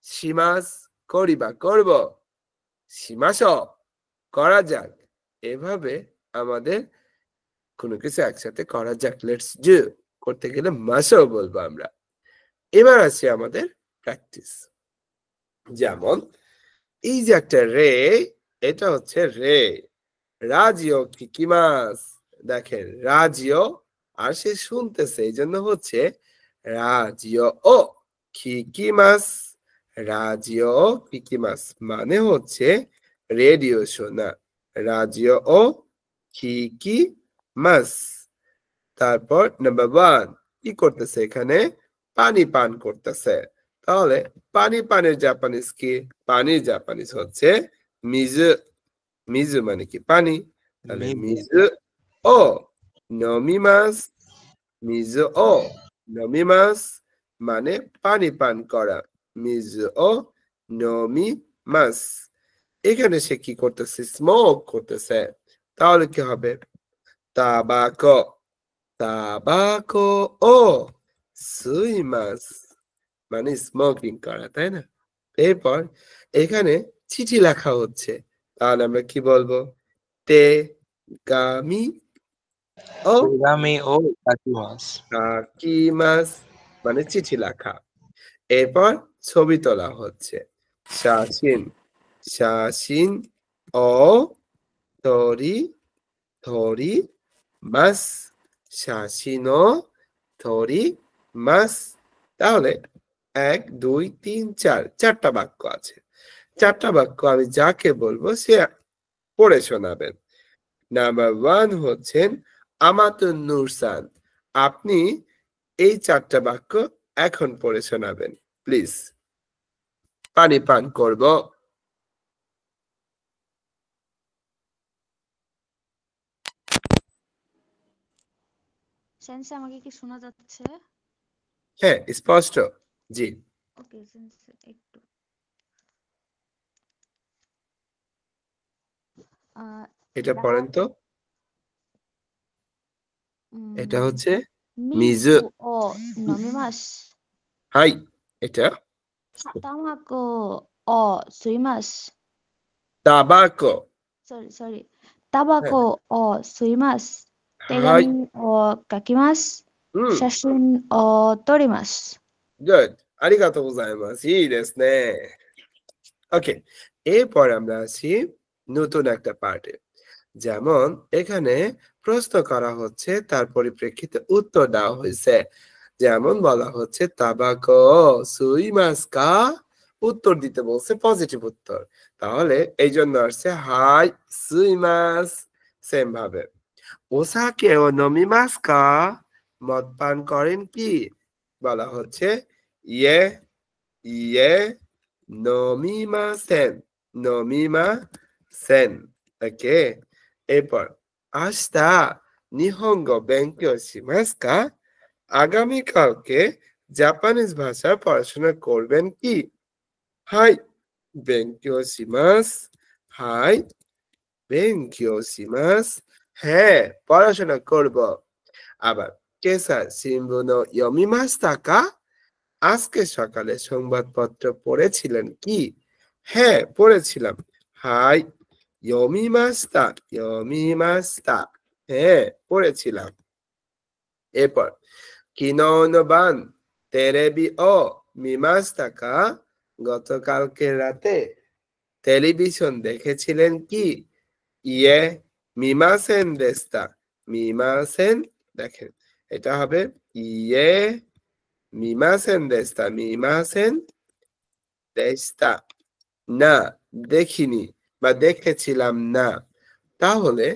শিমাস করিবা করব শিমাসো করা যাক এভাবে আমাদের কোনো কিছু একসাথে করা যাক লেটস ডু করতে গেলে মাসও বলবো আমরা এবার আছে আমাদের প্র্যাকটিস যেমন এই যে একটা রে এটা হচ্ছে রে রাজিও কিকিমাস দেখেন রাজিও আর সে শুনতেছে এই জন্য হচ্ছে রাজিও ও কিকিমাস রাজিও কিকিমাস মানে হচ্ছে রেডিও শোনা রাজিও ও কিকিমাস তারপর নাম্বার 1 কি করতেছে এখানে পানি পান করতেছে তাহলে পানি পানের জাপানিজ কি পানির জাপানিজ হচ্ছে মিজু মিজু মানে কি পানি তাহলে মিজু ও নমিমাস মিজু ও নমিমাস মানে পানি পান করা মিজু ও নমি মাস এখানে সে কি করতেছে স্মোক করতেছে তাহলে কি হবে তাবাকো তাবাকো ও সুইমাস মানে স্মোকিং করা তাই না এরপর এখানে চিঠি লেখা হচ্ছে তাহলে আমরা কি বলবো তে গামি ও তেগামি ও কাকিমাস। কাকিমাস মানে চিঠি লেখা এরপর ছবি তোলা হচ্ছে শাসিন শাসিন ও থরি থরি মাস শাসিন ও থরি মাস তাহলে 1 2 3 4 চারটা বাক্য আছে চারটা বাক্য আমি যাকে বলবো সে পড়ে শোনাবেন নাম্বার 1 হচ্ছেন আমাতুন নুরসান আপনি এই চারটা বাক্য এখন পড়ে শোনাবেন প্লিজ পানি পান করব সেন্সে আমাকে কি শোনা যাচ্ছে? হ্যাঁ স্পষ্ট জি ওকে সেন্সে একটু এটা পড়েন তো এটা হচ্ছে মিজু মিজু ও নমিমাস হাই এটা তামাকো ও সুইমাস তাবাকো সরি তাবাকো ও সুইমাস হাই তেগামি ও কাকিমাস হুম শাসিন ও তোরিমাস গুড আরিগাতো গোজাইমাসু ই দেসু নে ওকে এরপর আমরা আসি নতুন একটা পার্টে যেমন এখানে প্রশ্ন করা হচ্ছে তার পরিপ্রেক্ষিতে উত্তর দেওয়া হয়েছে যেমন বলা হচ্ছে তাবাকো সুইমাস কা উত্তর দিতে বলছে পজিটিভ উত্তর তাহলে এই জন্য আসছে হাই সুইমাস সেম ভাবে ওসাকে ও নমিমাস কা মদ পান করেন কি বলা হচ্ছে ইয়ে ইয়ে নমিমাসেন নমিমাসেন ওকে এরপর আস্তা নিহঙ্গো বেঙ্কিও শিমাস কা আগামীকালকে জাপানিজ ভাষা পড়াশোনা করবেন কি হাই বেঙ্কিও শিমাস হাই বেঙ্কিও শিমাস হ্যাঁ পড়াশোনা করব আবার কেসা শিম্বুনো ইয়মিমাস্তা কা আজকে সকালে সংবাদপত্র পড়েছিলেন কি হ্যাঁ পড়েছিলাম হাই ইয়মিমাস্তা ইয়মিমাস্তা হ্যাঁ পড়েছিলাম এরপর কিনোনো বান তেরেবি ও মিমাস্তা কা গতকালকে রাতে টেলিভিশন দেখেছিলেন কি ইয়ে মিমাসেন দেস্তা মিমাসেন দেখেন এটা হবে ইয়ে মিমাসেন দেস্তা মিমাসেন দেস্তা না দেখিনি বা দেখেছিলাম না তাহলে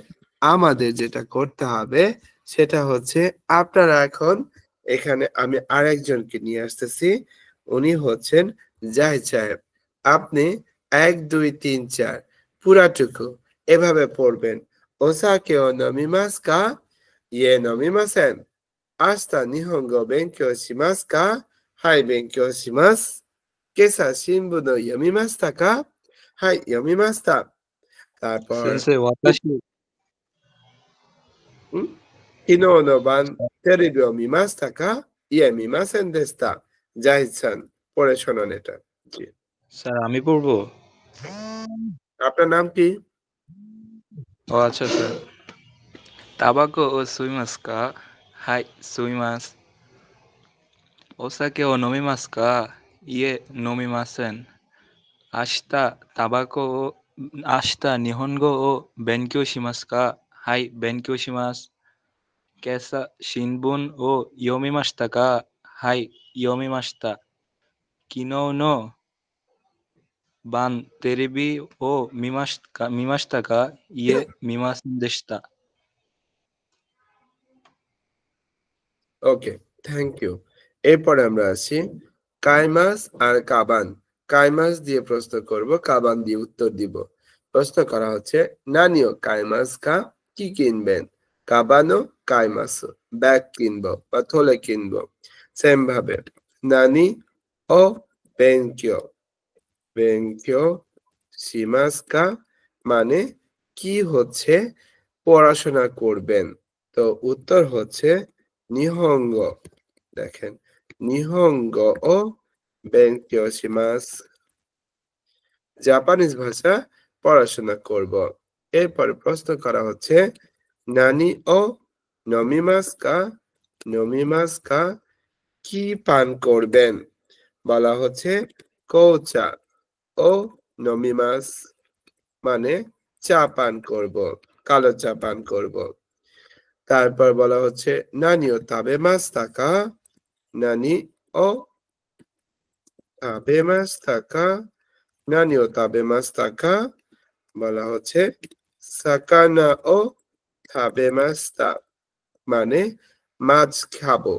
আমাদের যেটা করতে হবে সেটা হচ্ছে আপনারা এখন এখানে আমি আরেকজনকে নিয়ে আসতেছি উনি হচ্ছেন জাহিদ সাহেব আপনি 1 2 3 4 পুরাটুকু এভাবে পড়বেন ওসাকে ও নমিমাস কা ইয়ে নমিমাসেন আস্তা নিহঙ্গো বেঙ্কিও শিমাস কা হাই বেঙ্কিও শিমাস কেসা শিম্বুন ও ইয়মিমাস্তা কা হাই ইয়মিমাস্তা তারপর 先生、私、昨日の晩テレビを見ましたかいえ見ませんでしたজাহিদ সান পড়ে শোনান এটা জি স্যার আমি পড়বো? আপনার নাম কি ও আচ্ছা স্যার। তাবাকো ও সুইমাস কা? হাই সুইমাস। ওসাকে ও নমিমাস কা? ইয়ে নমিমাসেন। আশিতা তাবাকো ও আশিতা নিহনগো ও বেনকিও শিমাস কা? হাই বেনকিও শিমাস। কেসা শিনবুন ও ইয়োমিমাস্তা কা? হাই ইয়োমিমাস্তা। কিনো নো বান তেরেবি ও মিমাস্তা কা? ইয়ে মিমাসেন দেশতা। ওকে থ্যাংক ইউ এরপরে আমরা আসি কাইমাস আর কাবান কাইমাস দিয়ে প্রশ্ন করব কাবান দিয়ে উত্তর দিব প্রশ্ন করা হচ্ছে নানিও কাইমাস কা কি কিনবেন কাবানো কাইমাসো ব্যাগ কিনবো বা থলে কিনবো সেম ভাবে নানি ও বেনকিও বেঙ্কিও শিমাস্কা মানে কি হচ্ছে পড়াশোনা করবেন। তো উত্তর হচ্ছে নিহঙ্গ। দেখেন নিহঙ্গ ও বেঙ্কিও শিমাস, জাপানিজ ভাষা পড়াশোনা করব। এরপরে প্রশ্ন করা হচ্ছে নানি ও নমিমাস্কা, নমিমাস্কা কি পান করবেন। বলা হচ্ছে কৌচা ও নমিমাস মানে চা পান করব, কালো চা পান করব। তারপর বলা হচ্ছে নানি ও তাবেমাস তাকা, নানি ও তাবেমাস তাকা, নানি ও তাবেমাস তাকা বলা হচ্ছে সাকানা ও তাবেমাস্তা মানে মাছ খাবো।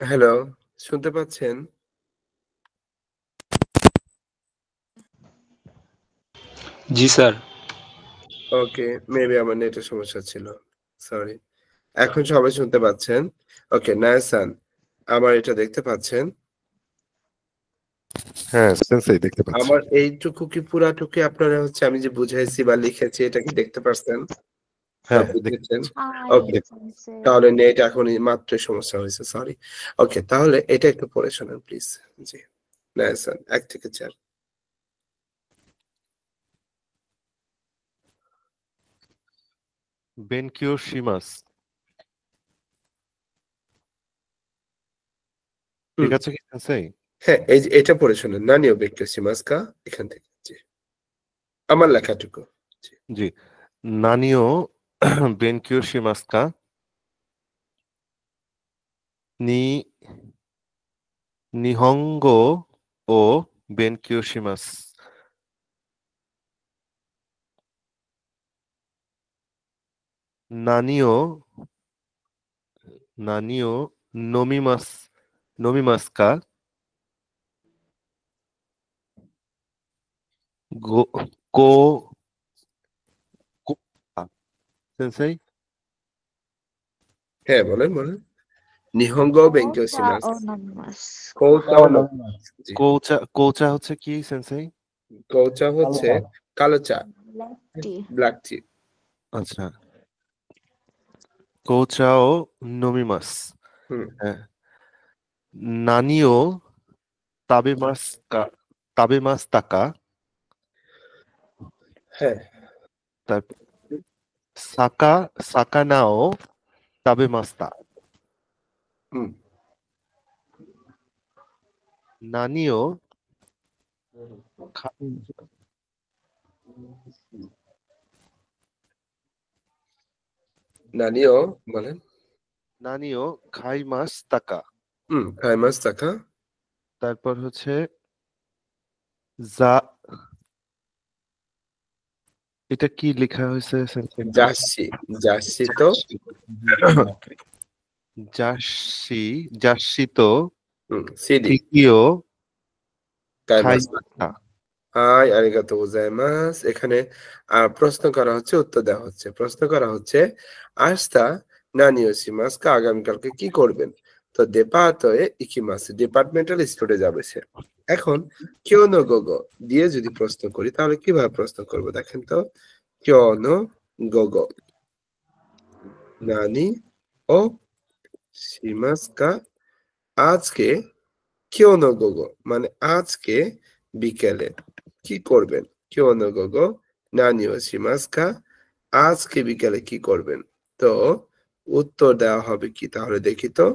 হ্যালো, শুনতে পাচ্ছেন? জি স্যার। ওকে, মেবি আমার নেটের সমস্যা ছিল, সরি। এখন সবাই শুনতে পাচ্ছেন? ওকে, নায়াসান আমার এটা দেখতে পাচ্ছেন? হ্যাঁ সেন্সেই দেখতে পাচ্ছি। আমার এইটুকু কি পুরাটুকু আপনারা হচ্ছে আমি যে বুঝাইছি বা লিখেছি এটা কি দেখতে পারছেন? হ্যাঁ বুঝেছেন? Hi, ওকে, sensei. তাহলে নেট এখনই মাত্র সমস্যা হয়েছে, সরি। ওকে, তাহলে এটা একটু পড়ে শোনান প্লিজ। জি, নায়াসান 1 থেকে 4। বেনকিও শিমাস, ঠিক আছে কি সেন্সেই? হ্যাঁ, এই যে এটা পড়ে শোনান, নানিও বেক্কেসিমাস্কা এখান থেকে। জি, আমার লেখাটুকু। জি, নানিও বেনকিও শিমাস্কা, নি নিহঙ্গো ও বেনকিও শিমাস। নানিও নানিও নমিমাস নমিমাস্কা গো কো কো- সেন্সেই? হ্যাঁ, বলেন বলেন। নিহঙ্গ বেঙ্কিওশিমাস। Kouta o namimasu. কৌচাও জি, কৌচা হচ্ছে কি সেন্সেই? কৌচা হচ্ছে কালো চা, Black tea. ব্ল্যাক টি। আচ্ছা, কৌচাও নমিমাস। হুম, হ্যাঁ, নানিও তাবেমাস্কা তাবেমাস্তাকা, হ্যাঁ, তারপর সাকানাও তাবেমাস্তা। হুম, নানিও নানিও বলেন। নানিও খাইমাস তাকা। হুম, খাইমাস তাকা। তারপর হচ্ছে যা, এটা কি লেখা হয়েছে জার্সি, জার্সি তো জার্সি জার্সি তো সিডি থিকিও খাইমাস। খাইমাস্তা। হাই আরিগাতো গোজাইমাস। এখানে প্রশ্ন করা হচ্ছে, উত্তর দেওয়া হচ্ছে। প্রশ্ন করা হচ্ছে আস্তা নানিও শিমাসকা আগামীকালকে কি করবেন। তো দেপাতয়ে ইকিমাস, ডিপার্টমেন্টাল স্টোরে যাবে সে। এখন কিয়নো গোগো দিয়ে যদি প্রশ্ন করি তাহলে কিভাবে প্রশ্ন করব দেখেন তো। কিয়নো গোগো নানি ও শিমাসকা আজকে কিওনো গোগো মানে আজকে বিকেলে কি করবেন? কিওনো গোগো নানি ও শিমাস্কা আজকে বিকেলে কি করবেন? তো উত্তর দেওয়া হবে কি তাহলে দেখি তো।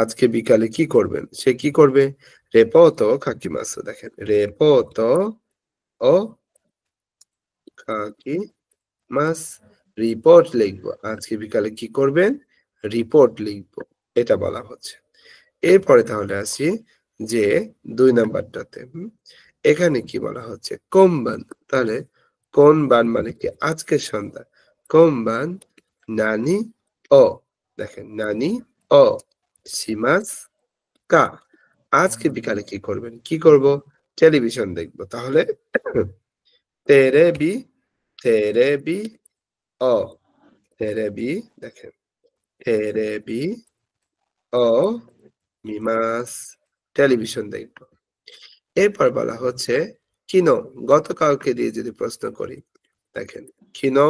আজকে বিকালে কি করবেন? সে কি করবে? রেপোতো কাকিমাসু। দেখেন রেপোতো ও কাকিমাস রিপোর্ট লিখবো। আজকে বিকালে কি করবেন? রিপোর্ট লিখবো, এটা বলা হচ্ছে। এরপরে তাহলে আসি যে 2 নাম্বারটাতে। এখানে কি বলা হচ্ছে? কোম্বান। তাহলে কোনবান মানে কি? আজকের সন্ধ্যা। কোম্বান নানি ও। দেখেন নানি ও শিমাস কা আজকে বিকালে কি করবেন? কি করব? টেলিভিশন দেখবো। তাহলে তেরেবি তেরেবি ও তেরেবি দেখেন তেরেবি ও মিমাস টেলিভিশন দেখবো। এরপর বলা হচ্ছে কিনো গতকালকে দিয়ে যদি প্রশ্ন করি, দেখেন কিনো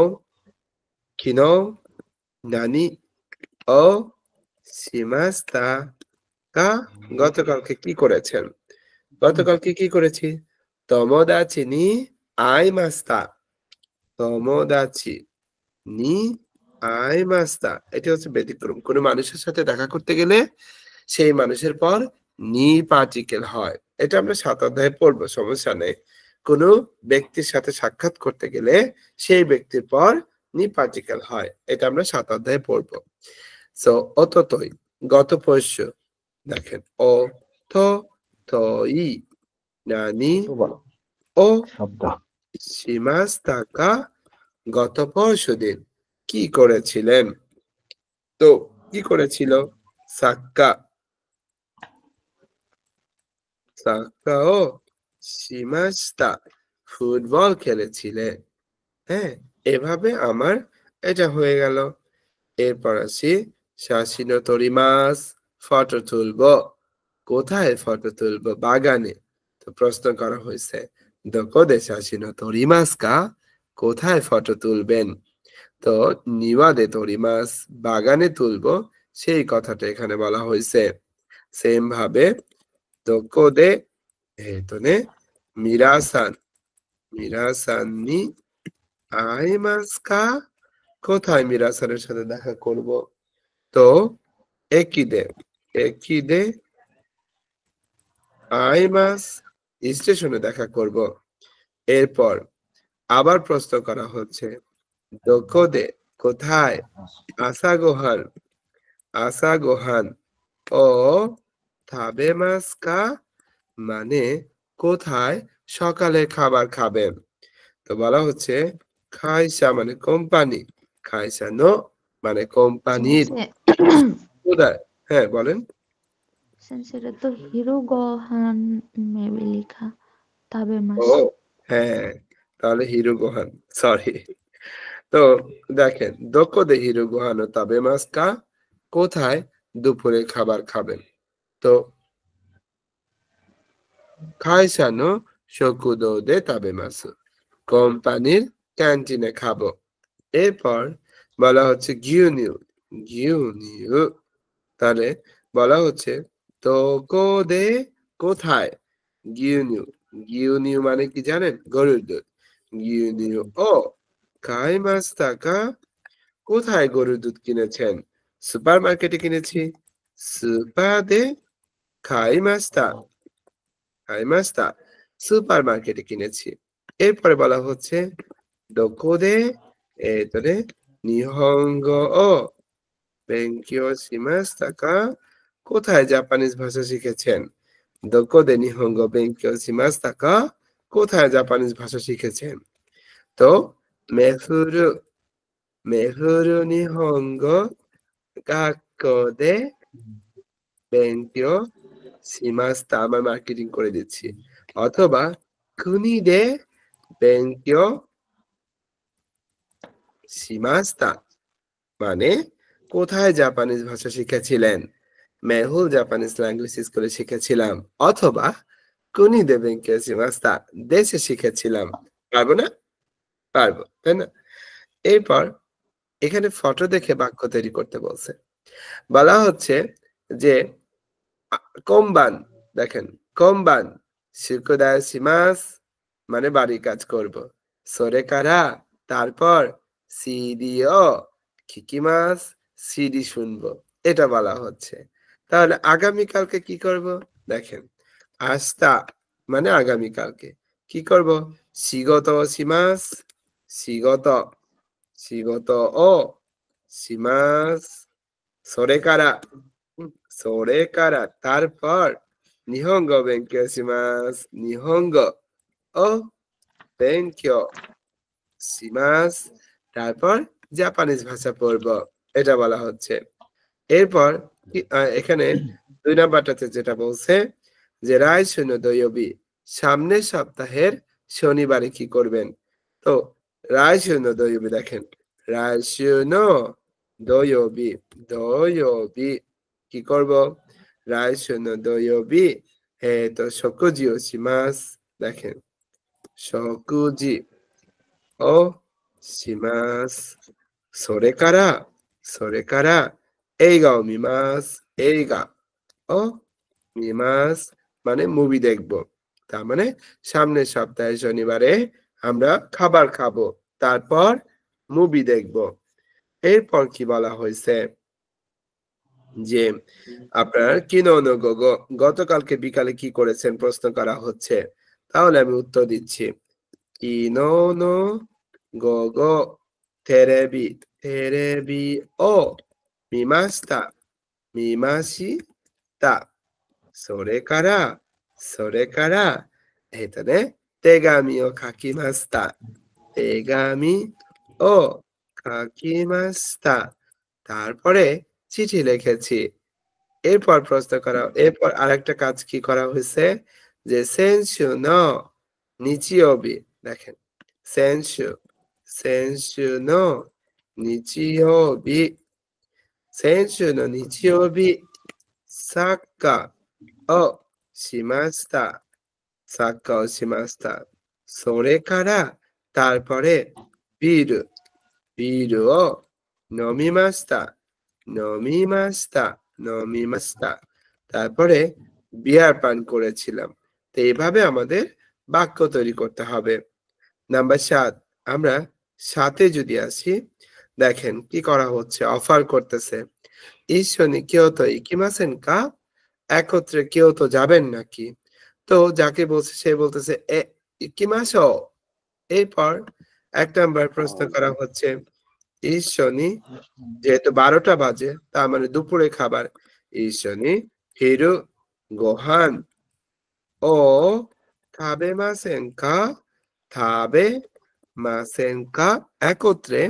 কিনো নানি ও শিমাস্তা কা গতকালকে কি করেছেন? গতকালকে কি করেছি? তমোদাচি নি আইমাস্তা। তমোদাচি নি আইমাস্তা এটা হচ্ছে ব্যতিক্রম। কোনো মানুষের সাথে দেখা করতে গেলে সেই মানুষের পর নি পার্টিকেল হয়। এটা আমরা 7 অধ্যায়ে পড়বো, সমস্যা নেই। কোনো ব্যক্তির সাথে সাক্ষাৎ করতে গেলে সেই ব্যক্তির পর নি পার্টিকেল হয়, এটা আমরা 7 অধ্যায়ে পড়বো। সো অততই গত পরশু দেখেন ও তো তই নানি বলো ও শব্দ শিমাস্তা কা গত পরশুদিন কি করেছিলেন? তো কি করেছিল? সাক্কা সাক্কা ও শিমাস্তা ফুটবল খেলেছিলেন। হ্যাঁ, এভাবে আমার এটা হয়ে গেল। এরপর আসি শাসিনো তরিমাস ফটো তুলবো। কোথায় ফটো তুলবো? বাগানে। তো প্রশ্ন করা হয়েছে দোকোদে শাসিনো তরিমাস কা কোথায় ফটো তুলবেন? তো নিওয়াদে তরিমাস বাগানে তুলবো, সেই কথাটা এখানে বলা হয়েছে। সেম ভাবে দোকোদে নে মিরাসান মিরাসান নি আইমাস কা কোথায় মিরাসানের সাথে দেখা করব? তো একিদে একিদে আইমাস স্টেশনে দেখা করব। এরপর আবার প্রশ্ন করা হচ্ছে দোকোদে কোথায় আসাগোহান আসাগোহান ও তাবেমাস কা মানে কোথায় সকালে খাবার খাবেন? তো বলা হচ্ছে খাইসা মানে কোম্পানি, খাইসা নো মানে কোম্পানির। কোথায়? হ্যাঁ বলেন। সেন্সের তো হিরো গোহান মেবি লেখা তাবেমাস। ও হ্যাঁ, তাহলে হিরো গোহান, সরি। তো দেখেন দোকোদে হিরো গোহান ও তাবেমাস কা কোথায় দুপুরে খাবার খাবেন? তো খাইসা নো শকুদো দে তাবেমাসু কোম্পানির ক্যান্টিনে খাবো। এরপর বলা হচ্ছে গিউনিউ গিউনিউ তাহলে বলা হচ্ছে দোকোদে কোথায় গিউনিউ গিউনিউ মানে কি জানেন? গরুর দুধ। গিউনিউ ও খাইমাস্তা কা কোথায় গরুর দুধ কিনেছেন? সুপার মার্কেটে কিনেছি। সুপাদে খাইমাস্তা খাইমাস্তা সুপার মার্কেটে কিনেছি। এরপরে বলা হচ্ছে দোকোদে এতরে নিহঙ্গো ও বেঙ্কিও শিমাস্তা কা কোথায় জাপানিজ ভাষা শিখেছেন? দোকোদে নিহঙ্গো বেঙ্কিও শিমাস্তা কা কোথায় জাপানিজ ভাষা শিখেছেন? তো মেফুরু মেফুরু নিহঙ্গো গাক্কোদে বেঙ্কিও শিমাস্তা আমার মার্কেটিং করে দিচ্ছি। অথবা কুনি দে বেঙ্কিও শিমাস্তা মানে কোথায় জাপানিজ ভাষা শিখেছিলেন? মেহুল জাপানিজ ল্যাঙ্গুয়েজ স্কুলে শিখেছিলাম। অথবা কুনি দে বেঙ্কিও শিমাস্তা দেশে শিখেছিলাম। পারবো না? পারবো, তাই না? এরপর এখানে ফটো দেখে বাক্য তৈরি করতে বলছে। বলা হচ্ছে যে কোম্বান, দেখেন কোম্বান শিকুদায় সিমাস মানে বাড়ির কাজ করব। সরে কারা তারপর সিডিও কিকিমাস সিডি শুনবো, এটা বলা হচ্ছে। তাহলে আগামীকালকে কি করব? দেখেন আস্তা মানে আগামীকালকে কি করব? শিগত সিমাস, শিগত শিগত ও সিমাস, সরে কারা সরে কারা তারপর নিহঙ্গো বেনকিও শিমাস, নিহঙ্গো ও বেনকিও শিমাস, তারপর জাপানিজ ভাষা পড়ব, এটা বলা হচ্ছে। এরপর এখানে 2 নাম্বারটাতে যেটা বলছে যে রায় শূন্য দয়বি সামনের সপ্তাহের শনিবারে কি করবেন? তো রায় শূন্য দয়বি দেখেন রায় শূন্য দয়বি দয়বি কি করব? রায় শূন্য দয়বি তো শকুজি ও শিমাস, দেখেন শকুজি ও শিমাস, সরে কারা সরে কারা এইগা ও মিমাস, এইগা ও মিমাস মানে মুভি দেখব। তার মানে সামনের সপ্তাহে শনিবারে আমরা খাবার খাবো, তারপর মুভি দেখব। এরপর কি বলা হয়েছে যে আপনার কিনোনো গোগো গতকালকে বিকালে কি করেছেন প্রশ্ন করা হচ্ছে। তাহলে আমি উত্তর দিচ্ছি কিনোনো গোগো তেরেবি তেরেবি ও মিমাস্তা মিমাশিতা, সরে কারা তেগামি ও কাকিমাস্তা, তেগামি ও কাকিমাস্তা, তারপরে চিঠি লিখেছি। এরপর এরপর আরেকটা কাজ কি করা হয়েছে যে সেনশু নো নিচিওবি, দেখেন সেনশু সেনশু নো নিচিওবি, সেনশু নো নিচিওবি সাক্কা ও শিমাস্তা, সাক্কা ও শিমাস্তা, সরে কারা তারপরে বিরু বিরু ও নমিমাস্তা নমিমাস্তা নমিমাস্তা, তারপরে বিয়ার পান করেছিলাম। তো এইভাবে আমাদের বাক্য তৈরি করতে হবে। নাম্বার 7, আমরা 7-এ যদি আসি, দেখেন কি করা হচ্ছে, অফার করতেছে ইশনি কিয়োতো ইকিমাসেন কা, একত্রে কিয়োতো যাবেন নাকি? তো যাকে বলছে সে বলতেছে ইকিমাসো। এরপর 1 নাম্বার প্রশ্ন করা হচ্ছে ইশনি, যেহেতু 12টা বাজে তার মানে দুপুরে খাবার, ইশনি হিরু গোহান ও খাবে মাসেন কা, খাবে মাসেন কা, একত্রে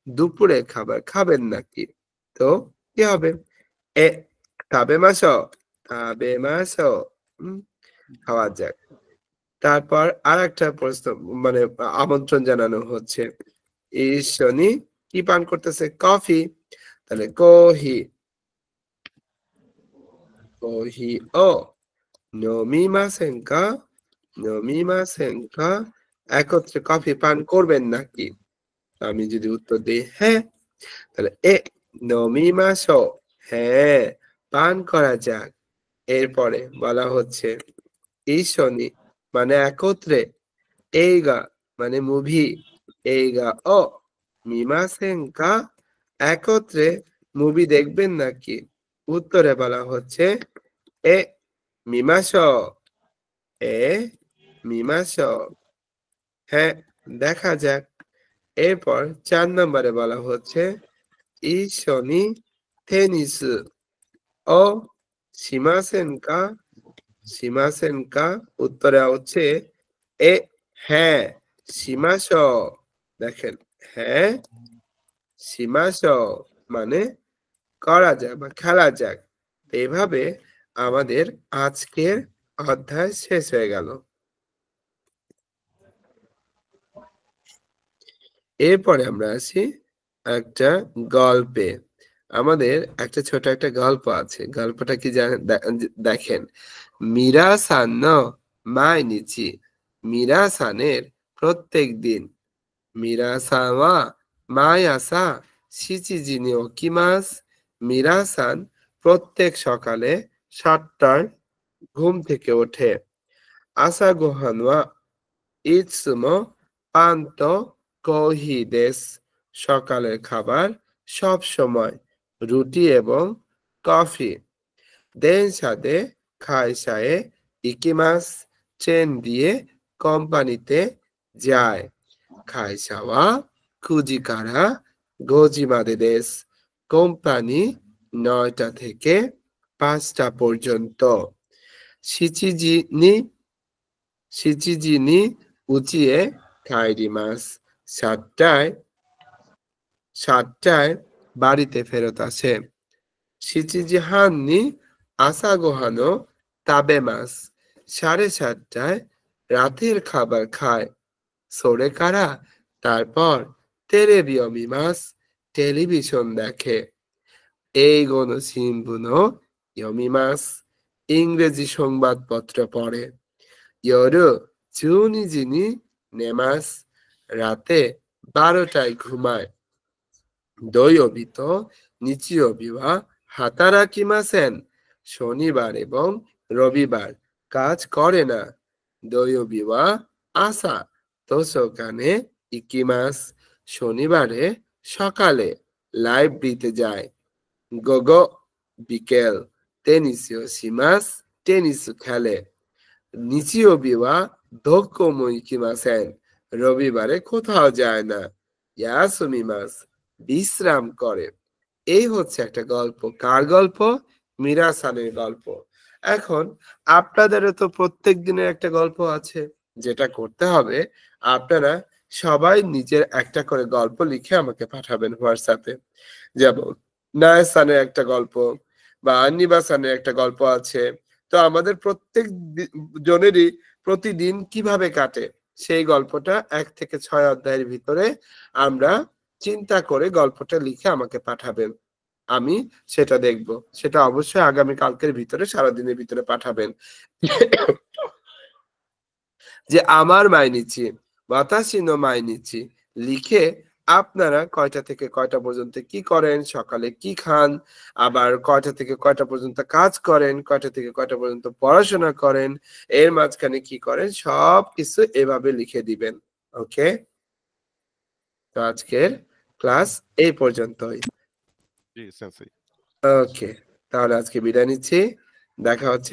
দুপুরে খাবার খাবেন নাকি? তো কি হবে? এ খাবে মাসো, খাবে মাসো, খাওয়া যাক। তারপর আর একটা প্রশ্ন মানে আমন্ত্রণ জানানো হচ্ছে ইশনি কি পান করতেছে? কফি, তাহলে কোহি কোহি ও নমিমাসেন কা, নমিমাসেন কা, একত্রে কফি পান করবেন নাকি? আমি যদি উত্তর দিই হ্যাঁ, তাহলে নমিমাসো, হ্যাঁ পান করা যাক। এরপরে বলা হচ্ছে ইশনি মানে একত্রে, এইগা মানে মুভি, এইগা ও মিমাসেন কা, একত্রে মুভি দেখবেন নাকি? উত্তরে বলা হচ্ছে এ মিমাসো, এ মিমাসো, হ্যাঁ দেখা যাক। এরপর 4 নম্বরে বলা হচ্ছে ইশনি টেনিস ও শিমাসেন কা, শিমাসেন কা, উত্তরে হচ্ছে এ হ্যাঁ শিমাসো, দেখেন হ্যাঁ শিমাসো মানে করা যাক বা খেলা যাক। এইভাবে আমাদের আজকের অধ্যায় শেষ হয়ে গেল। এরপরে আমরা আসি একটা গল্পে। আমাদের একটা ছোট একটা গল্প আছে। গল্পটা কি দেখেন মিরা-সান নো মাইনিচি, মিরা-সানের প্রত্যেক দিন, মিরা-সান ওয়া মাই আসা 7 জি নি ওকিমাস, মিরাসান প্রত্যেক সকালে 7টায় ঘুম থেকে ওঠে। আসা গোহানওয়া ইৎসুমো পান্তো কোহি দেস। সকালের খাবার সব সময় রুটি এবং কফি। দেনশাদে খাইসায়ে ইকিমাস। ট্রেন দিয়ে কোম্পানিতে যায়। খাইসাওয়া কুজিকারা গোজিমাদে দেস। কোম্পানি 9টা থেকে 5টা পর্যন্ত। শিচিজি নি উচিয়ে খাইরিমাস। 7টায় বাড়িতে ফেরত আসে। শিচিজি হাননি আসা গোহানো তাবেমাস। 7:30টায় রাতের খাবার খায়। সোরে কারা তারপর তেলেবিয়মিমাস। টেলিভিশন দেখে। এই গোনো সিম্বুনো ইয়মিমাস। ইংরেজি সংবাদপত্র পড়ে। ইয়োরু 12জি নি নেমাস। রাতে 12টায় ঘুমায়। দৈয়বি তো নিচিয়বি ওয়া হাতারাকিমাসেন। শনিবার এবং রবিবার কাজ করে না। দৈয়বি ওয়া আসা তোসোকানে ইকিমাস। শনিবারে সকালে লাইব্রেরিতে যায়। গোগো বিকেল টেনিসিও শিমাস। টেনিস খেলে। নিচিয়বি ওয়া দোকোমো ইকিমাসেন। রবিবারে কোথাও যায় না। ইয়াসুমিমাস বিশ্রাম করে। এই হচ্ছে একটা গল্প। কার গল্প? মিরাসানের গল্প। এখন আপনাদেরও তো প্রত্যেক দিনের একটা গল্প আছে। যেটা করতে হবে, আপনারা সবাই নিজের একটা করে গল্প লিখে আমাকে পাঠাবেন হোয়াটসঅ্যাপে। যেমন নায়াসানের একটা গল্প বা আন্নিবাসানের একটা গল্প আছে। তো আমাদের প্রত্যেক জনেরই প্রতিদিন কিভাবে কাটে সেই গল্পটা 1 থেকে 6 অধ্যায়ের ভিতরে আমরা চিন্তা করে গল্পটা লিখে আমাকে পাঠাবেন। আমি সেটা দেখব। সেটা অবশ্যই আগামী কালকের ভিতরে, সারাদিনের ভিতরে পাঠাবেন। যে আমার মাইনিচি বাতাসি নো মাইনিচি লিখে আপনারা কয়টা থেকে কয়টা পর্যন্ত কি করেন, সকালে কি খান, আবার কয়টা থেকে কয়টা পর্যন্ত কাজ করেন, কয়টা থেকে কয়টা পর্যন্ত পড়াশোনা করেন, এর মাঝখানে কি করেন, সব কিছু এভাবে লিখে দিবেন। ওকে, তো আজকের ক্লাস এই পর্যন্তই। জি সেন্সেই। ওকে, তাহলে আজকে বিদায় নিচ্ছি। দেখা হচ্ছে